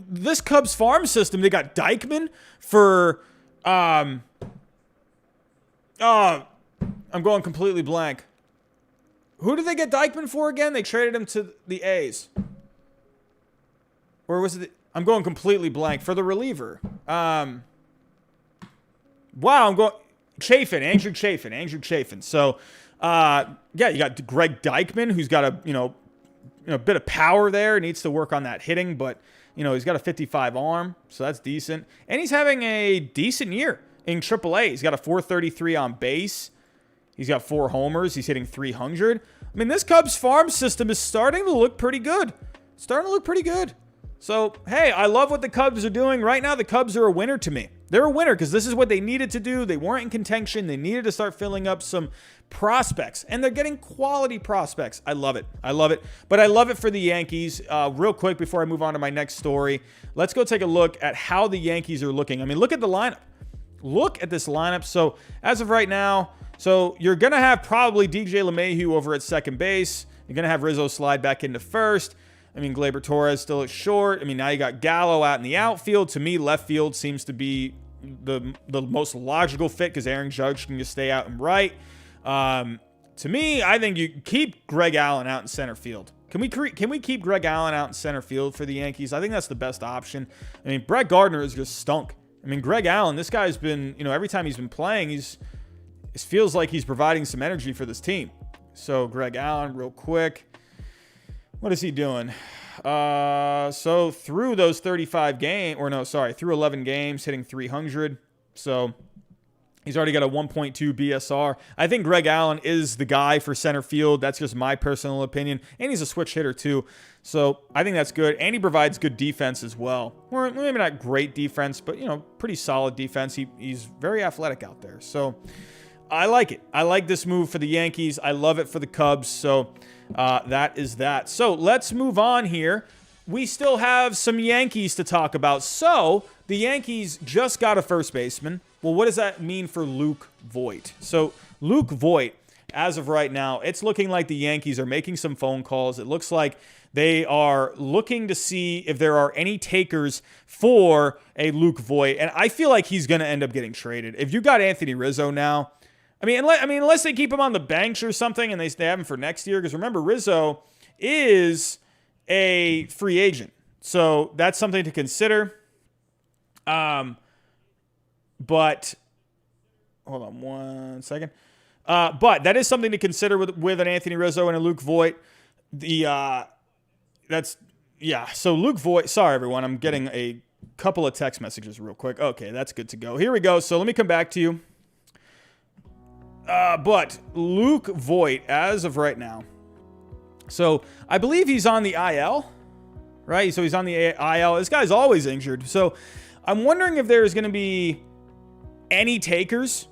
this Cubs farm system, they got Deichmann for, I'm going completely blank. Who did they get Deichmann for again? They traded him to the A's. Or was it, I'm going completely blank for the reliever. Wow, Andrew Chafin. So, yeah, you got Greg Deichmann, who's got a bit of power there. Needs to work on that hitting, but he's got a 55 arm, so that's decent. And he's having a decent year in AAA. He's got a 433 on base. He's got 4 homers. He's hitting 300. This Cubs farm system is starting to look pretty good. So, hey, I love what the Cubs are doing. Right now, the Cubs are a winner to me. They're a winner because this is what they needed to do. They weren't in contention. They needed to start filling up some prospects, and they're getting quality prospects. I love it. I love it. But I love it for the Yankees. Real quick before I move on to my next story, let's go take a look at how the Yankees are looking. I mean, look at the lineup. Look at this lineup. So as of right now, so you're going to have probably DJ LeMahieu over at second base. You're going to have Rizzo slide back into first. I mean, Gleyber Torres still at short. I mean, now you got Gallo out in the outfield. To me, left field seems to be the most logical fit because Aaron Judge can just stay out and right. To me, I think you keep Greg Allen out in center field. Can we keep Greg Allen out in center field for the Yankees? I think that's the best option. I mean, Brett Gardner has just stunk. I mean, Greg Allen, this guy's been, every time he's been playing, it feels like he's providing some energy for this team. So Greg Allen, real quick. What is he doing? So through those 35 games, through 11 games, hitting 300. So he's already got a 1.2 BSR. I think Greg Allen is the guy for center field. That's just my personal opinion. And he's a switch hitter too. So I think that's good. And he provides good defense as well. Or maybe not great defense, but, pretty solid defense. He's very athletic out there. So I like it. I like this move for the Yankees. I love it for the Cubs. So that is that. So let's move on here. We still have some Yankees to talk about. So the Yankees just got a first baseman. Well, what does that mean for Luke Voit? So Luke Voit, as of right now, it's looking like the Yankees are making some phone calls. It looks like they are looking to see if there are any takers for a Luke Voit. And I feel like he's going to end up getting traded. If you got Anthony Rizzo now, unless they keep him on the bench or something and they have him for next year. Because remember, Rizzo is a free agent. So that's something to consider. But hold on one second. But that is something to consider with an Anthony Rizzo and a Luke Voit. So Luke Voit, sorry everyone, I'm getting a couple of text messages real quick. Okay, that's good to go. Here we go. So let me come back to you. But Luke Voit, as of right now, so I believe he's on the IL, right? So he's on the IL. This guy's always injured. So I'm wondering if there's going to be any takers,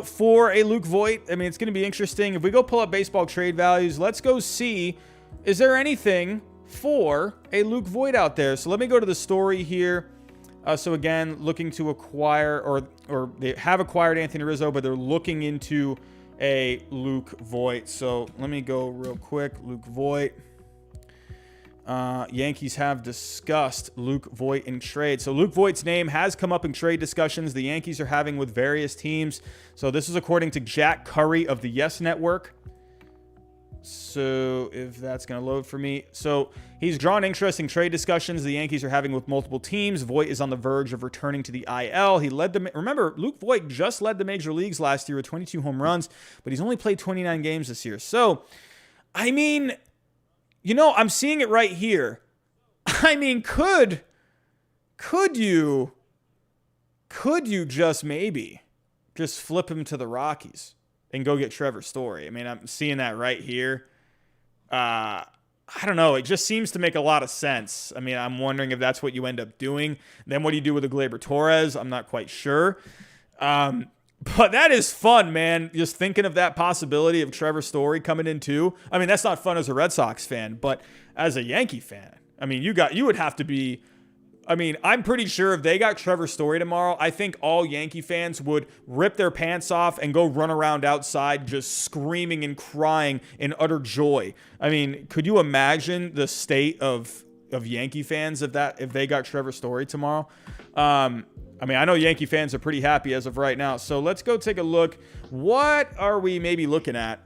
for a Luke Voit. I mean, it's going to be interesting. If we go pull up baseball trade values, let's go see, is there anything for a Luke Voit out there? So let me go to the story here. So again, looking to acquire, or they have acquired Anthony Rizzo, but they're looking into a Luke Voit. So let me go real quick. Luke Voit. Yankees have discussed Luke Voit in trade. So Luke Voit's name has come up in trade discussions the Yankees are having with various teams. So this is according to Jack Curry of the Yes Network. So if that's going to load for me. So he's drawn interest in trade discussions the Yankees are having with multiple teams. Voit is on the verge of returning to the IL. Remember, Luke Voit just led the major leagues last year with 22 home runs, but he's only played 29 games this year. So, I mean, I'm seeing it right here. I mean, could you just flip him to the Rockies and go get Trevor Story? I mean, I'm seeing that right here. I don't know. It just seems to make a lot of sense. I mean, I'm wondering if that's what you end up doing. Then what do you do with the Gleyber Torres? I'm not quite sure. But that is fun, man. Just thinking of that possibility of Trevor Story coming in too. I mean, that's not fun as a Red Sox fan, but as a Yankee fan, I mean, you would have to be. I mean, I'm pretty sure if they got Trevor Story tomorrow, I think all Yankee fans would rip their pants off and go run around outside just screaming and crying in utter joy. I mean, could you imagine the state of Yankee fans if they got Trevor Story tomorrow? I mean, I know Yankee fans are pretty happy as of right now. So let's go take a look. What are we maybe looking at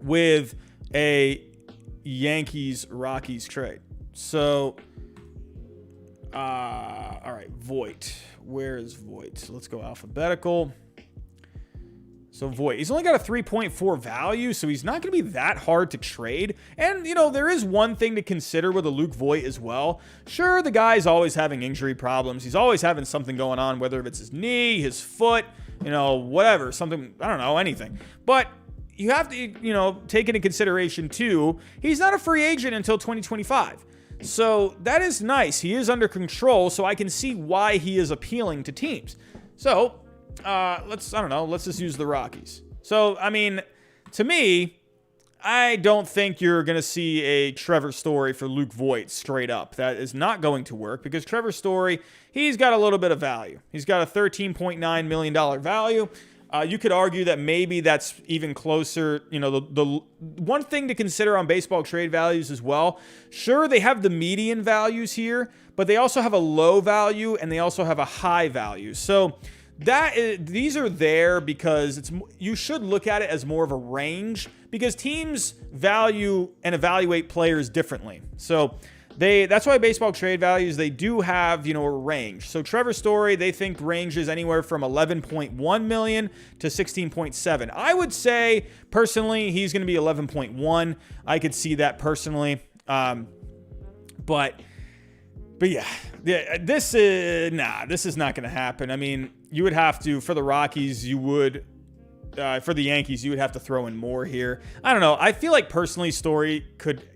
with a Yankees-Rockies trade? So, all right, Voit. Where is Voit? Let's go alphabetical. So Voit, he's only got a 3.4 value, so he's not going to be that hard to trade. And, there is one thing to consider with a Luke Voit as well. Sure, the guy's always having injury problems. He's always having something going on, whether it's his knee, his foot, whatever, something, I don't know, anything. But you have to, take into consideration, too, he's not a free agent until 2025. So that is nice. He is under control, so I can see why he is appealing to teams. So let's just use the Rockies. So, I mean, to me, I don't think you're going to see a Trevor Story for Luke Voit straight up. That is not going to work because Trevor Story, he's got a little bit of value. He's got a $13.9 million value. You could argue that maybe that's even closer. You know, the one thing to consider on baseball trade values as well. Sure, they have the median values here, but they also have a low value and they also have a high value. So these are there because you should look at it as more of a range because teams value and evaluate players differently. So that's why baseball trade values, they do have, a range. So Trevor Story, they think ranges anywhere from 11.1 million to 16.7. I would say personally, he's going to be 11.1. I could see that personally. But yeah, this is not going to happen. I mean, you would have to, for the Rockies, for the Yankees, you would have to throw in more here. I don't know. I feel like personally Story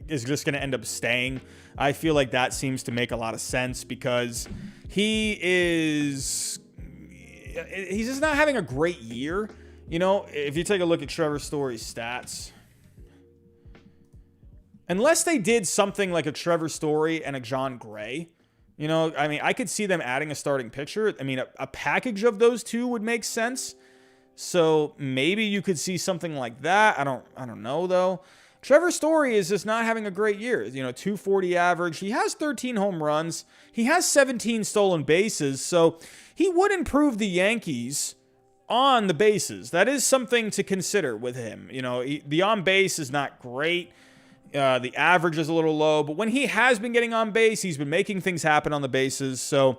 is just going to end up staying. I feel like that seems to make a lot of sense because he's just not having a great year. If you take a look at Trevor Story's stats, unless they did something like a Trevor Story and a John Gray, I could see them adding a starting pitcher. I mean, a package of those two would make sense. So maybe you could see something like that. I don't know though. Trevor Story is just not having a great year. 240 average. He has 13 home runs. He has 17 stolen bases. So he would improve the Yankees on the bases. That is something to consider with him. The on base is not great. The average is a little low, but when he has been getting on base, he's been making things happen on the bases. So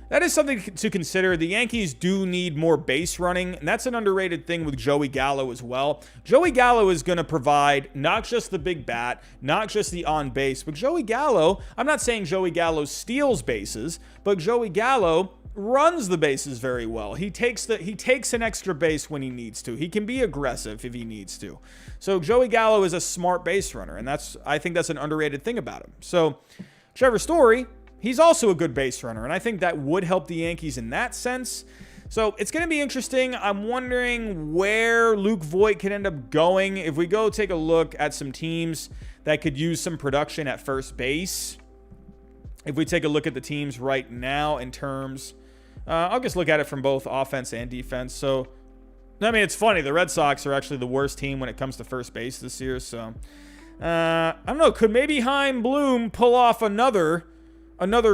that is something to consider. The Yankees do need more base running, and that's an underrated thing with Joey Gallo as well. Joey Gallo is going to provide not just the big bat, not just the on base, but Joey Gallo, I'm not saying Joey Gallo steals bases, but Joey Gallo runs the bases very well. He takes an extra base when he needs to. He can be aggressive if he needs to. So Joey Gallo is a smart base runner, and I think that's an underrated thing about him. So Trevor Story, he's also a good base runner, and I think that would help the Yankees in that sense. So it's going to be interesting. I'm wondering where Luke Voit could end up going. If we go take a look at some teams that could use some production at first base, if we take a look at the teams right now in terms, I'll just look at it from both offense and defense. So, I mean, it's funny. The Red Sox are actually the worst team when it comes to first base this year. So, I don't know. Could maybe Chaim Bloom pull off another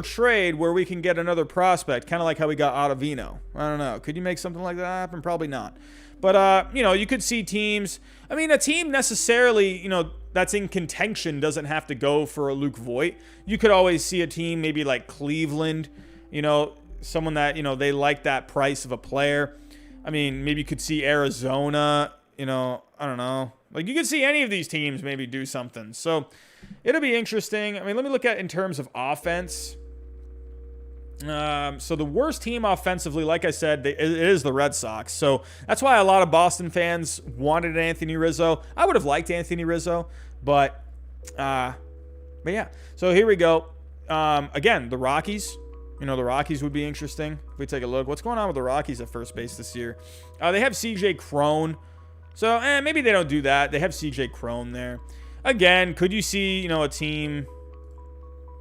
trade where we can get another prospect, kind of like how we got Ottavino? I don't know. Could you make something like that happen? Probably not. But, you could see teams. I mean, a team necessarily, that's in contention doesn't have to go for a Luke Voit. You could always see a team maybe like Cleveland, someone that, they like that price of a player. I mean, maybe you could see Arizona, I don't know. Like, you could see any of these teams maybe do something. So it'll be interesting. I mean, let me look at in terms of offense. So the worst team offensively, like I said, it is the Red Sox. So that's why a lot of Boston fans wanted Anthony Rizzo. I would have liked Anthony Rizzo, but yeah. So here we go. Again, the Rockies. The Rockies would be interesting if we take a look. What's going on with the Rockies at first base this year? They have C.J. Cron. So maybe they don't do that. They have C.J. Cron there. Again, could you see, a team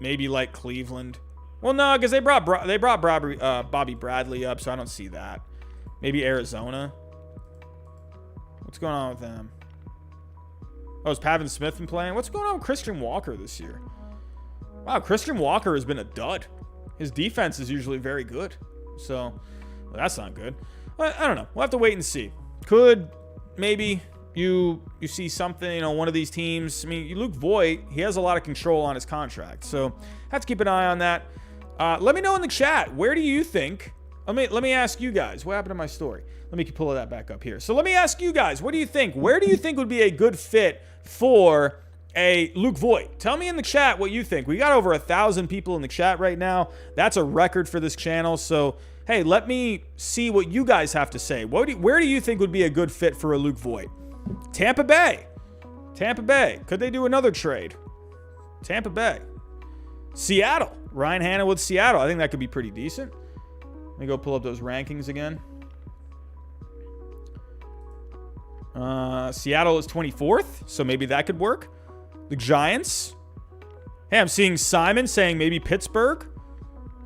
maybe like Cleveland? Well, no, because they brought Bobby Bradley up, so I don't see that. Maybe Arizona. What's going on with them? Oh, is Pavin Smith been playing? What's going on with Christian Walker this year? Wow, Christian Walker has been a dud. His defense is usually very good. So, well, that's not good. But I don't know. We'll have to wait and see. Could maybe you see something, one of these teams. I mean, Luke Voit, he has a lot of control on his contract. So, have to keep an eye on that. Let me know in the chat. Where do you think? Let me ask you guys. What happened to my story? Let me pull that back up here. So let me ask you guys. What do you think? Where do you think would be a good fit for a Luke Voit? Tell me in the chat what you think. We got over 1,000 people in the chat right now. That's a record for this channel. So hey, let me see what you guys have to say. Where do you think would be a good fit for a Luke Voit? Tampa Bay. Could they do another trade? Tampa Bay. Seattle. Ryan Hanna with Seattle. I think that could be pretty decent. Let me go pull up those rankings again. Seattle is 24th, so maybe that could work. The Giants. Hey, I'm seeing Simon saying maybe Pittsburgh.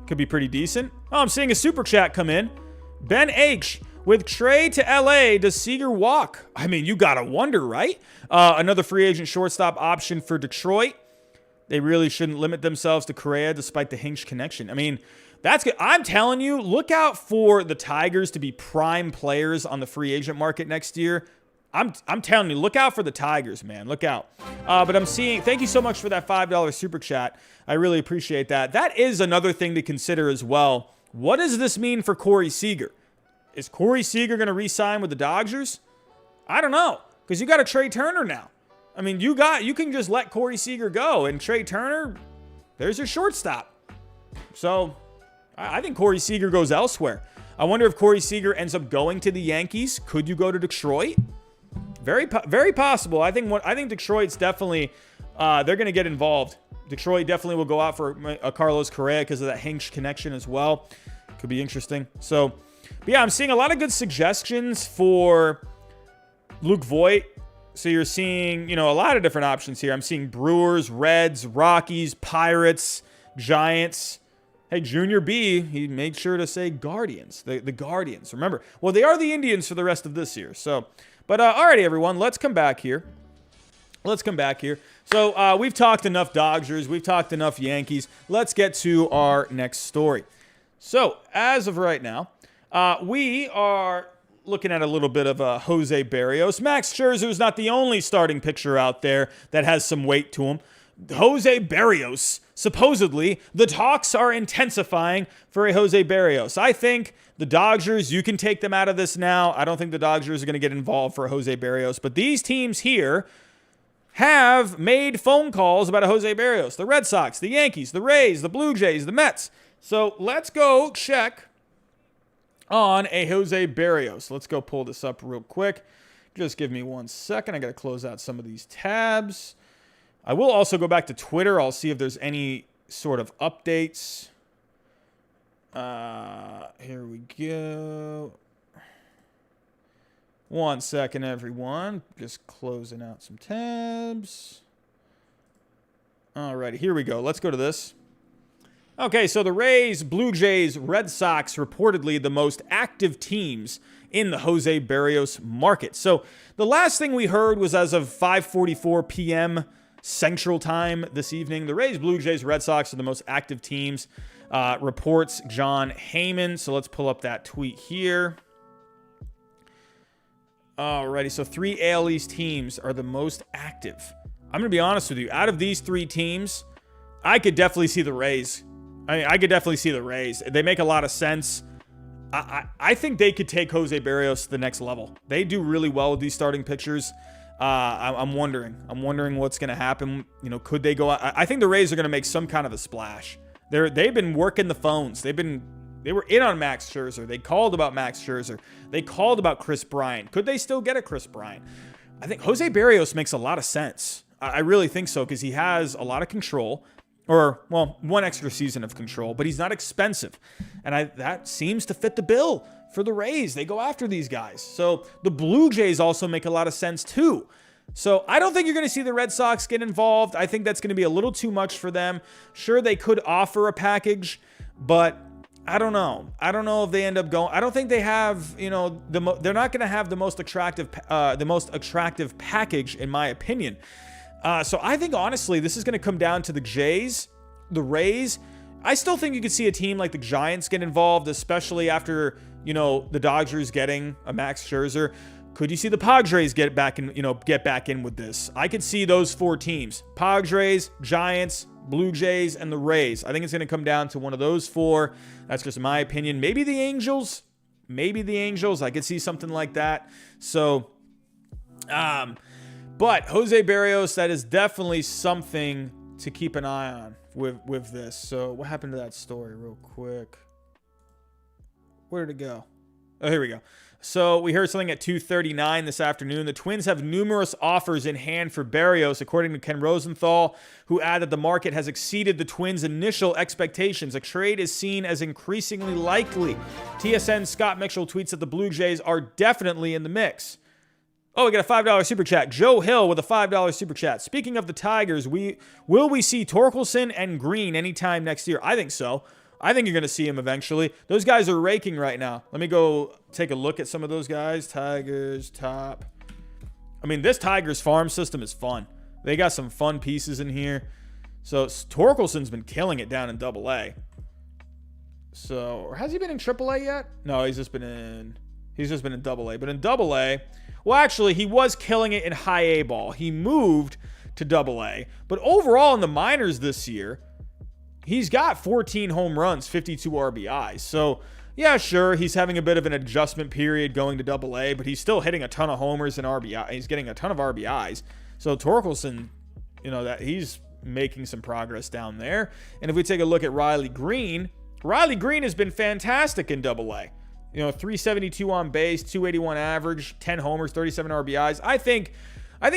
Could be pretty decent. Oh, I'm seeing a super chat come in. Ben H. With Trea to LA, does Seager walk? I mean, you got to wonder, right? Another free agent shortstop option for Detroit. They really shouldn't limit themselves to Correa despite the Hinch connection. I mean, that's good. I'm telling you, look out for the Tigers to be prime players on the free agent market next year. I'm telling you, look out for the Tigers, man. Look out. But I'm seeing, thank you so much for that $5 super chat. I really appreciate that. That is another thing to consider as well. What does this mean for Corey Seager? Is Corey Seager going to re-sign with the Dodgers? I don't know, because you got a Trey Turner now. I mean, you can just let Corey Seager go, and Trey Turner, there's your shortstop. So I think Corey Seager goes elsewhere. I wonder if Corey Seager ends up going to the Yankees. Could you go to Detroit? Very possible. I think Detroit's definitely they're going to get involved. Detroit definitely will go out for a Carlos Correa because of that Hinch connection as well. Could be interesting. So, but yeah, I'm seeing a lot of good suggestions for Luke Voit. So you're seeing, a lot of different options here. I'm seeing Brewers, Reds, Rockies, Pirates, Giants. Hey, Junior B, he made sure to say Guardians. The Guardians. Remember, well, they are the Indians for the rest of this year. So, but alrighty, everyone, let's come back here. So we've talked enough Dodgers. We've talked enough Yankees. Let's get to our next story. So as of right now, we are looking at a little bit of Jose Berrios. Max Scherzer is not the only starting pitcher out there that has some weight to him. Jose Berrios, supposedly, the talks are intensifying for a Jose Berrios. I think the Dodgers, you can take them out of this now. I don't think the Dodgers are going to get involved for a Jose Berrios. But these teams here have made phone calls about a Jose Berrios. The Red Sox, the Yankees, the Rays, the Blue Jays, the Mets. So let's go check on a Jose Berrios. Let's go pull this up real quick. Just give me 1 second. I got to close out some of these tabs. I will also go back to Twitter. I'll see if there's any sort of updates. Here we go. 1 second, everyone. Just closing out some tabs. Alrighty, here we go. Let's go to this. Okay, so the Rays, Blue Jays, Red Sox, reportedly the most active teams in the Jose Berrios market. So the last thing we heard was as of 5:44 p.m. Central Time this evening. The Rays, Blue Jays, Red Sox are the most active teams, reports John Heyman. So let's pull up that tweet here. Alrighty, so 3 AL East teams are the most active. I'm going to be honest with you. Out of these 3 teams, I could definitely see the Rays. I could definitely see the Rays. They make a lot of sense. I think they could take Jose Berrios to the next level. They do really well with these starting pitchers. I'm wondering what's going to happen. Could they go out? I think the Rays are going to make some kind of a splash. They've been working the phones. They were in on Max Scherzer. They called about Max Scherzer. They called about Chris Bryant. Could they still get a Chris Bryant? I think Jose Berrios makes a lot of sense. I really think so because he has a lot of control. Or, well, 1 extra season of control, but he's not expensive. And that seems to fit the bill for the Rays. They go after these guys. So the Blue Jays also make a lot of sense too. So I don't think you're going to see the Red Sox get involved. I think that's going to be a little too much for them. Sure, they could offer a package, but I don't know. I don't know if they end up going. I don't think they have, they're not going to have the most attractive package, in my opinion. So I think, honestly, this is going to come down to the Jays, the Rays. I still think you could see a team like the Giants get involved, especially after, the Dodgers getting a Max Scherzer. Could you see the Padres get back in with this? I could see those 4 teams: Padres, Giants, Blue Jays, and the Rays. I think it's going to come down to one of those 4. That's just my opinion. Maybe the Angels. I could see something like that. So, but Jose Berrios, that is definitely something to keep an eye on with this. So what happened to that story real quick? Where did it go? Oh, here we go. So we heard something at 2:39 this afternoon. The Twins have numerous offers in hand for Berrios, according to Ken Rosenthal, who added the market has exceeded the Twins' initial expectations. A trade is seen as increasingly likely. TSN's Scott Mitchell tweets that the Blue Jays are definitely in the mix. Oh, we got a $5 super chat. Joe Hill with a $5 super chat. Speaking of the Tigers, will we see Torkelson and Green anytime next year? I think so. I think you're going to see him eventually. Those guys are raking right now. Let me go take a look at some of those guys. Tigers, top. I mean, this Tigers farm system is fun. They got some fun pieces in here. So Torkelson's been killing it down in AA. So, or has he been in AAA yet? No, he's just been in AA. But in AA, well, actually, he was killing it in high A ball. He moved to AA. But overall in the minors this year, he's got 14 home runs, 52 RBIs. So, yeah, sure, he's having a bit of an adjustment period going to AA, but he's still hitting a ton of homers and RBI. He's getting a ton of RBIs. So, Torkelson, that he's making some progress down there. And if we take a look at Riley Green has been fantastic in AA. 372 on base, 281 average, 10 homers, 37 RBIs. I think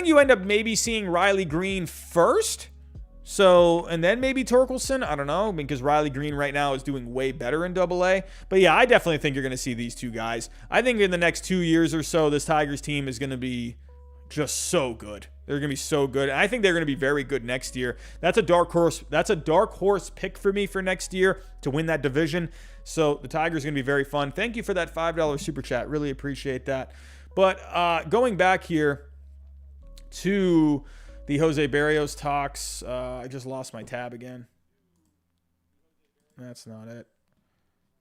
you end up maybe seeing Riley Green first. So, and then maybe Torkelson. I don't know, because Riley Green right now is doing way better in AA. But yeah, I definitely think you're going to see these two guys. I think in the next 2 years or so, this Tigers team is going to be just so good. They're going to be so good. And I think they're going to be very good next year. That's a dark horse pick for me for next year to win that division. So the Tigers are going to be very fun. Thank you for that $5 super chat. Really appreciate that. But going back here to the Jose Berrios talks. I just lost my tab again. That's not it.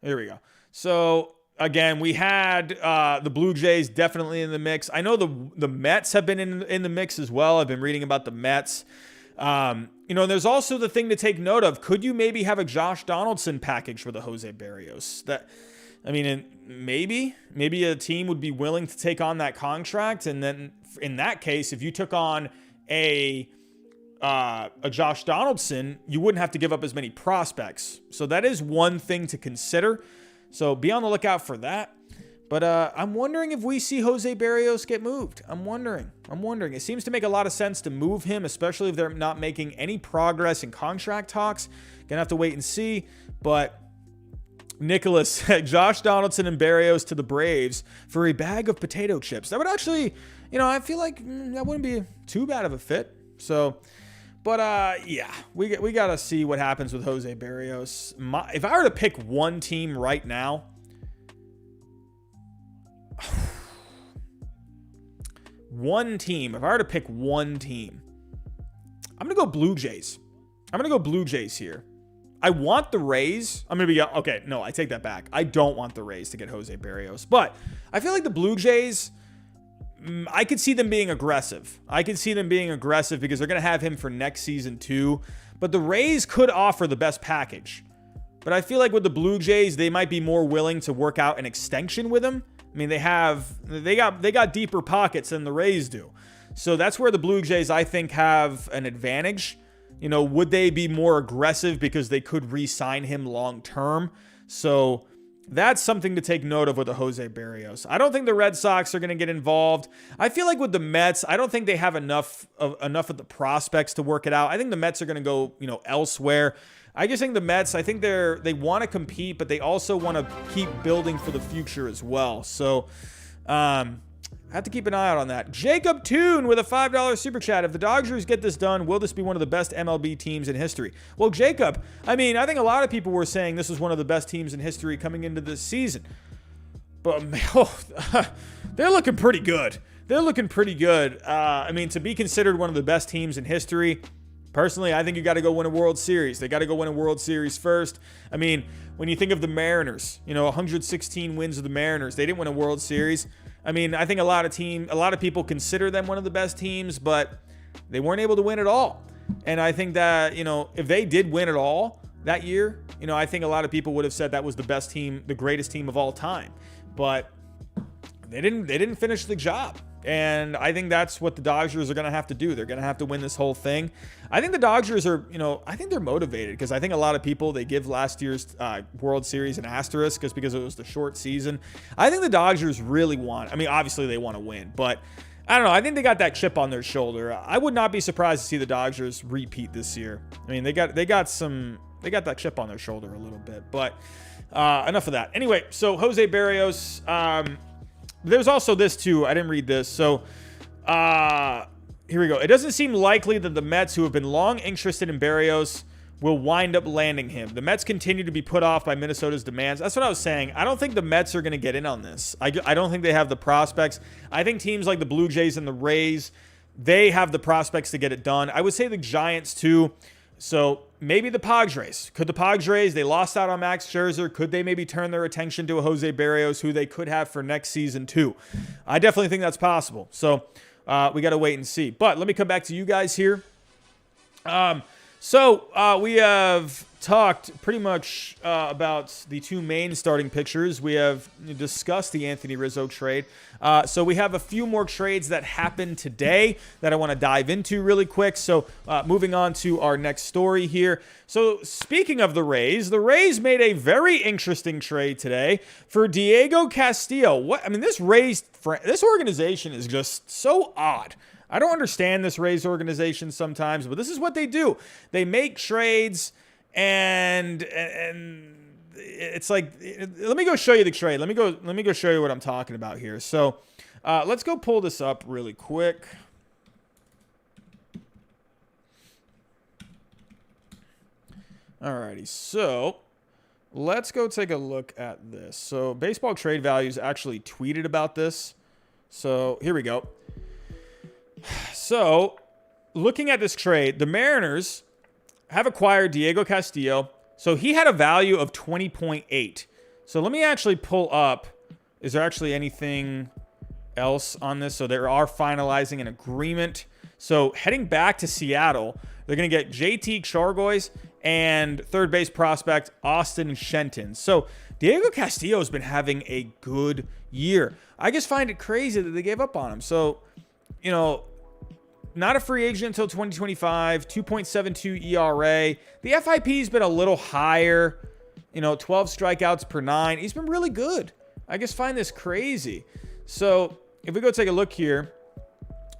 Here we go. So again, we had the Blue Jays definitely in the mix. I know the Mets have been in the mix as well. I've been reading about the Mets. There's also the thing to take note of. Could you maybe have a Josh Donaldson package for the Jose Berrios? Maybe a team would be willing to take on that contract. And then in that case, if you took on a Josh Donaldson, you wouldn't have to give up as many prospects. So that is one thing to consider. So be on the lookout for that. But I'm wondering if we see Jose Berrios get moved. I'm wondering. It seems to make a lot of sense to move him, especially if they're not making any progress in contract talks. Gonna have to wait and see. But Nicholas, Josh Donaldson and Berrios to the Braves for a bag of potato chips. That would actually, I feel like that wouldn't be too bad of a fit. So, but yeah, we got to see what happens with Jose Berrios. If I were to pick one team right now, if I were to pick one team, I'm going to go Blue Jays. Here. I want the Rays. Okay, no, I take that back. I don't want the Rays to get Jose Berrios. But I feel like the Blue Jays, I could see them being aggressive. Because they're going to have him for next season too. But the Rays could offer the best package. But I feel like with the Blue Jays, they might be more willing to work out an extension with him. They got deeper pockets than the Rays do. So that's where the Blue Jays, I think, have an advantage. Would they be more aggressive because they could re-sign him long term? So that's something to take note of with the Jose Berrios. I don't think the Red Sox are going to get involved. I feel like with the Mets, I don't think they have enough of the prospects to work it out. I think the Mets are going to go, elsewhere. I just think the Mets, they want to compete, but they also want to keep building for the future as well. So, I have to keep an eye out on that. Jacob Toon with a $5 super chat. If the Dodgers get this done, will this be one of the best MLB teams in history? Well, Jacob, I think a lot of people were saying this was one of the best teams in history coming into this season. But, they're looking pretty good. To be considered one of the best teams in history, personally, I think you got to go win a World Series. They got to go win a World Series first. When you think of the Mariners, 116 wins of the Mariners, they didn't win a World Series. I think a lot of people consider them one of the best teams, but they weren't able to win it all. And I think that, if they did win it all that year, I think a lot of people would have said that was the best team, the greatest team of all time. But they didn't finish the job. And I think that's what the Dodgers are going to have to do. They're going to have to win this whole thing. I think the Dodgers are, I think they're motivated because I think a lot of people, they give last year's World Series an asterisk just because it was the short season. I think the Dodgers really want, obviously they want to win, but I don't know. I think they got that chip on their shoulder. I would not be surprised to see the Dodgers repeat this year. They got that chip on their shoulder a little bit, but enough of that. Anyway, so Jose Berrios, there's also this too. I didn't read this. So here we go. It doesn't seem likely that the Mets, who have been long interested in Berrios, will wind up landing him. The Mets continue to be put off by Minnesota's demands. That's what I was saying. I don't think the Mets are going to get in on this. I don't think they have the prospects. I think teams like the Blue Jays and the Rays, they have the prospects to get it done. I would say the Giants too. So maybe the Padres. Could the Padres, they lost out on Max Scherzer. Could they maybe turn their attention to a Jose Berrios, who they could have for next season too? I definitely think that's possible. So we got to wait and see. But let me come back to you guys here. So we have talked pretty much about the two main starting pitchers. We have discussed the Anthony Rizzo trade. So we have a few more trades that happened today that I want to dive into really quick. So moving on to our next story here. So speaking of the Rays made a very interesting trade today for Diego Castillo. This organization is just so odd. I don't understand this Rays organization sometimes, but this is what they do. They make trades, and it's like, let me go show you the trade. Let me go show you what I'm talking about here. So let's go pull this up really quick. Alrighty, so let's go take a look at this. So Baseball Trade Values actually tweeted about this. So here we go. So, looking at this trade, the Mariners have acquired Diego Castillo. So, he had a value of 20.8. So, let me actually pull up. Is there actually anything else on this? So, they are finalizing an agreement. So, heading back to Seattle, they're going to get JT Chargois and third base prospect Austin Shenton. So, Diego Castillo has been having a good year. I just find it crazy that they gave up on him. So, not a free agent until 2025, 2.72 ERA. The FIP's been a little higher, 12 strikeouts per 9. He's been really good. I just find this crazy. So if we go take a look here,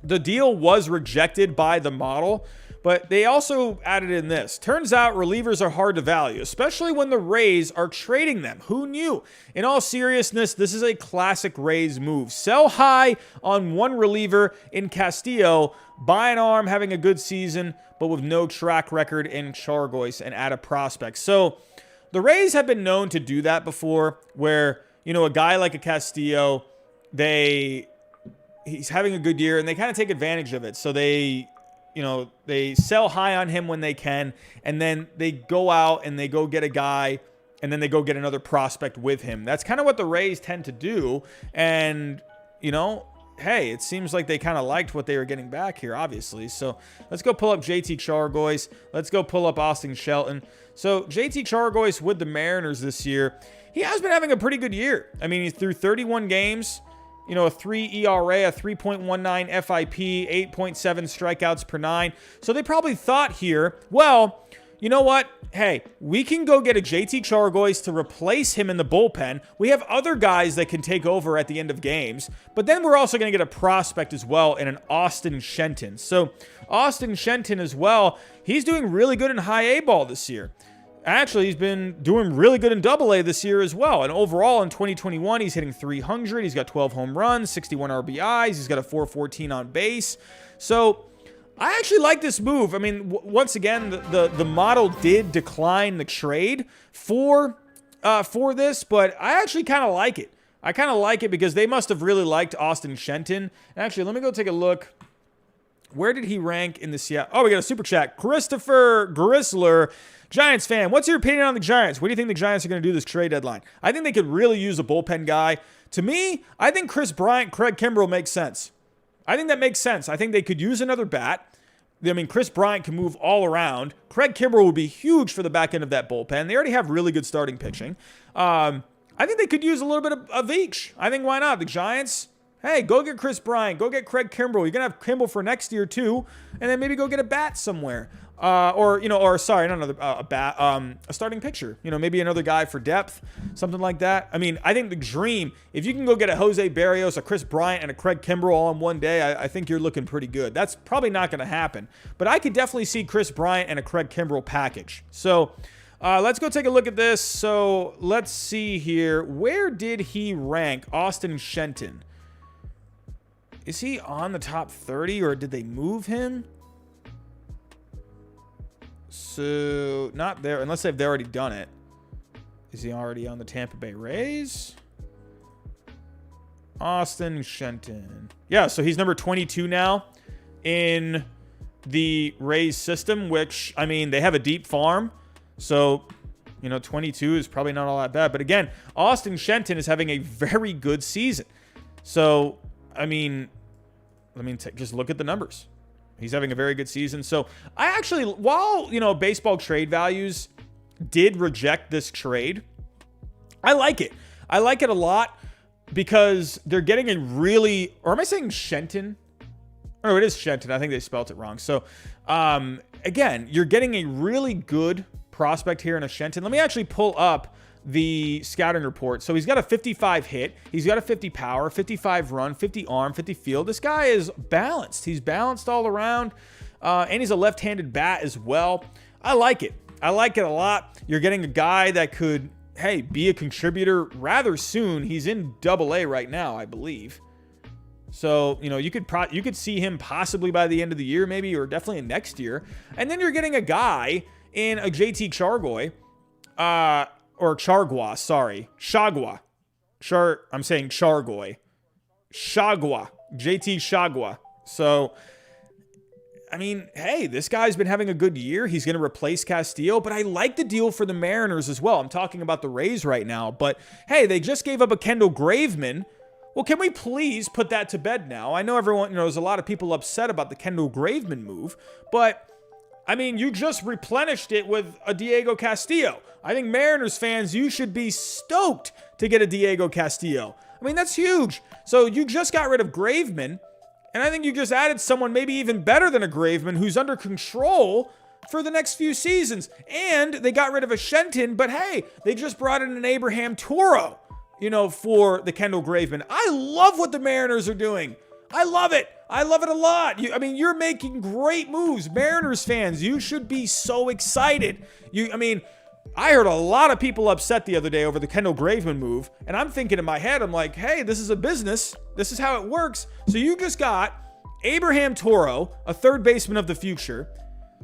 the deal was rejected by the model, but they also added in this. Turns out relievers are hard to value, especially when the Rays are trading them. Who knew? In all seriousness, this is a classic Rays move. Sell high on one reliever in Castillo, buy an arm having a good season, but with no track record in Chargois, and add a prospect. So the Rays have been known to do that before, where, a guy like a Castillo, he's having a good year and they kind of take advantage of it. So they sell high on him when they can, and then they go out and they go get a guy, and then they go get another prospect with him. That's kind of what the Rays tend to do. And, hey, it seems like they kind of liked what they were getting back here, obviously. So let's go pull up JT Chargois. Let's go pull up Austin Shelton. So JT Chargois with the Mariners this year, he has been having a pretty good year. He threw 31 games. A 3 ERA, a 3.19 FIP, 8.7 strikeouts per 9. So they probably thought here, well, you know what? Hey, we can go get a JT Chargois to replace him in the bullpen. We have other guys that can take over at the end of games. But then we're also going to get a prospect as well in an Austin Shenton. So Austin Shenton as well, he's doing really good in high A ball this year. Actually, he's been doing really good in Double-A this year as well. And overall, in 2021, he's hitting 300. He's got 12 home runs, 61 RBIs. He's got a 414 on base. So I actually like this move. Once again, the model did decline the trade for this, but I actually kind of like it. I kind of like it because they must have really liked Austin Shenton. And actually, let me go take a look. Where did he rank in the Seattle? Oh, we got a super chat. Christopher Grissler, Giants fan. What's your opinion on the Giants? What do you think the Giants are going to do this trade deadline? I think they could really use a bullpen guy. To me, I think Chris Bryant, Craig Kimbrell makes sense. I think that makes sense. I think they could use another bat. Chris Bryant can move all around. Craig Kimbrell would be huge for the back end of that bullpen. They already have really good starting pitching. I think they could use a little bit of each. I think why not? The Giants, Hey, go get Chris Bryant. Go get Craig Kimbrell. You're going to have Kimbrell for next year, too. And then maybe go get a bat somewhere. A starting pitcher. Maybe another guy for depth, something like that. I mean, I think the dream, if you can go get a Jose Berrios, a Chris Bryant, and a Craig Kimbrell all in one day, I think you're looking pretty good. That's probably not going to happen. But I could definitely see Chris Bryant and a Craig Kimbrell package. So let's go take a look at this. So let's see here. Where did he rank Austin Shenton? Is he on the top 30 or did they move him? So not there, unless they've already done it. Is he already on the Tampa Bay Rays? Austin Shenton. Yeah, so he's number 22 now in the Rays system, which, I mean, they have a deep farm. So, 22 is probably not all that bad. But again, Austin Shenton is having a very good season. So, I mean, just look at the numbers. He's having a very good season. So I actually, while, baseball trade values did reject this trade, I like it. I like it a lot because they're getting a really, or am I saying Shenton? Oh, it is Shenton. I think they spelt it wrong. So again, you're getting a really good prospect here in a Shenton. Let me actually pull up the scouting report. So he's got a 55 hit. He's got a 50 power, 55 run, 50 arm, 50 field. This guy is balanced. He's balanced all around. And he's a left-handed bat as well. I like it. I like it a lot. You're getting a guy that could, be a contributor rather soon. He's in Double-A right now, I believe. So, you could see him possibly by the end of the year, maybe, or definitely next year. And then you're getting a guy in a JT Chargoy, or Chargua, sorry. Chagua. I'm saying Chargoy. Chagua. JT Chagua. So, I mean, this guy's been having a good year. He's going to replace Castillo, but I like the deal for the Mariners as well. I'm talking about the Rays right now, but they just gave up a Kendall Graveman. Well, can we please put that to bed now? I know everyone, there's a lot of people upset about the Kendall Graveman move, but I mean, you just replenished it with a Diego Castillo. I think Mariners fans, you should be stoked to get a Diego Castillo. I mean, that's huge. So you just got rid of Graveman, and I think you just added someone maybe even better than a Graveman who's under control for the next few seasons. And they got rid of a Shenton, but they just brought in an Abraham Toro, for the Kendall Graveman. I love what the Mariners are doing. I love it. I love it a lot. You're making great moves. Mariners fans, you should be so excited. I heard a lot of people upset the other day over the Kendall Graveman move, and I'm thinking in my head, I'm like, this is a business. This is how it works. So you just got Abraham Toro, a third baseman of the future.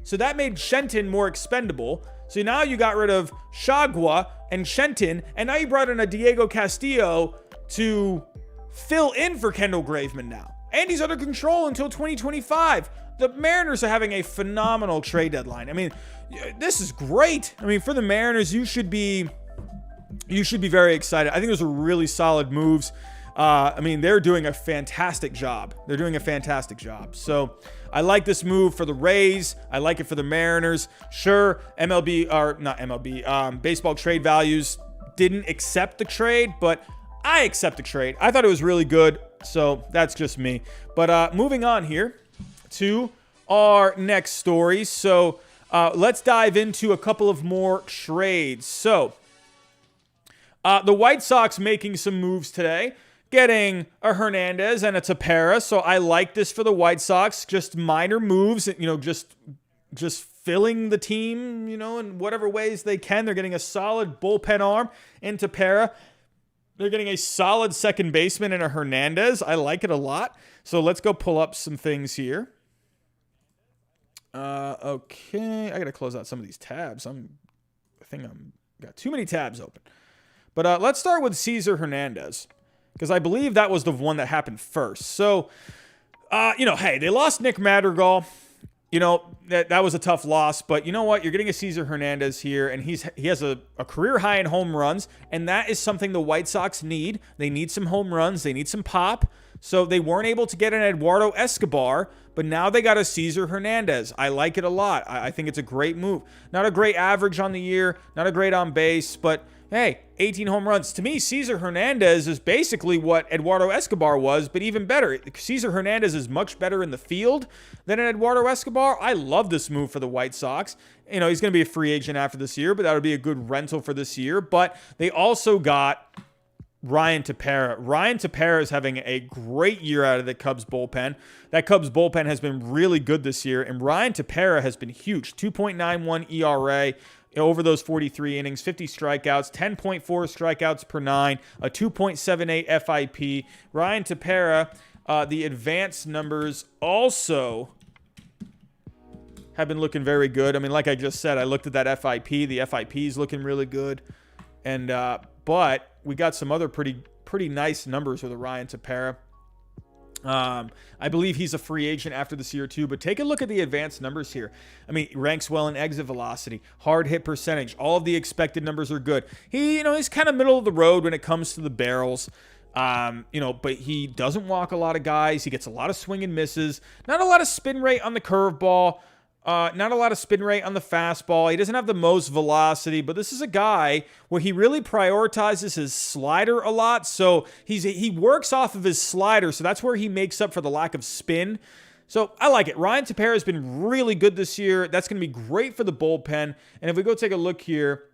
So that made Shenton more expendable. So now you got rid of Chagua and Shenton, and now you brought in a Diego Castillo to fill in for Kendall Graveman now. And he's under control until 2025. The Mariners are having a phenomenal trade deadline. I mean, this is great. I mean, for the Mariners, you should be very excited. I think those are really solid moves. They're doing a fantastic job. So I like this move for the Rays. I like it for the Mariners. Sure, baseball trade values didn't accept the trade, but I accept the trade. I thought it was really good. So that's just me. But moving on here to our next story. So let's dive into a couple of more trades. So the White Sox making some moves today, getting a Hernandez and a Tepera. So I like this for the White Sox. Just minor moves, just filling the team, in whatever ways they can. They're getting a solid bullpen arm in Tepera. They're getting a solid second baseman in a Hernandez. I like it a lot. So let's go pull up some things here. Okay. I got to close out some of these tabs. I think I'm got too many tabs open. But let's start with Cesar Hernandez, because I believe that was the one that happened first. So, they lost Nick Madrigal. That was a tough loss, but you know what? You're getting a Cesar Hernandez here, and he has a career high in home runs, and that is something the White Sox need. They need some home runs. They need some pop. So they weren't able to get an Eduardo Escobar, but now they got a Cesar Hernandez. I like it a lot. I think it's a great move. Not a great average on the year, not a great on base, but Hey, 18 home runs. To me, Cesar Hernandez is basically what Eduardo Escobar was, but even better. Cesar Hernandez is much better in the field than Eduardo Escobar. I love this move for the White Sox. You know, he's going to be a free agent after this year, but that would be a good rental for this year. But they also got Ryan Tepera. Ryan Tepera is having a great year out of the Cubs bullpen. That Cubs bullpen has been really good this year, and Ryan Tepera has been huge. 2.91 ERA over those 43 innings, 50 strikeouts, 10.4 strikeouts per 9, a 2.78 FIP. Ryan Tepera, the advanced numbers also have been looking very good. I mean, like I just said, I looked at that FIP. The FIP is looking really good. And but we got some other pretty nice numbers with Ryan Tepera. I believe he's a free agent after this year too, but take a look at the advanced numbers here. I mean, ranks well in exit velocity, hard hit percentage. All of the expected numbers are good. He's kind of middle of the road when it comes to the barrels. But he doesn't walk a lot of guys. He gets a lot of swing and misses. Not a lot of spin rate on the curveball. Not a lot of spin rate on the fastball. He doesn't have the most velocity, but this is a guy where he really prioritizes his slider a lot. So he works off of his slider, so that's where he makes up for the lack of spin. So I like it. Ryan Tepera has been really good this year. That's going to be great for the bullpen. And if we go take a look here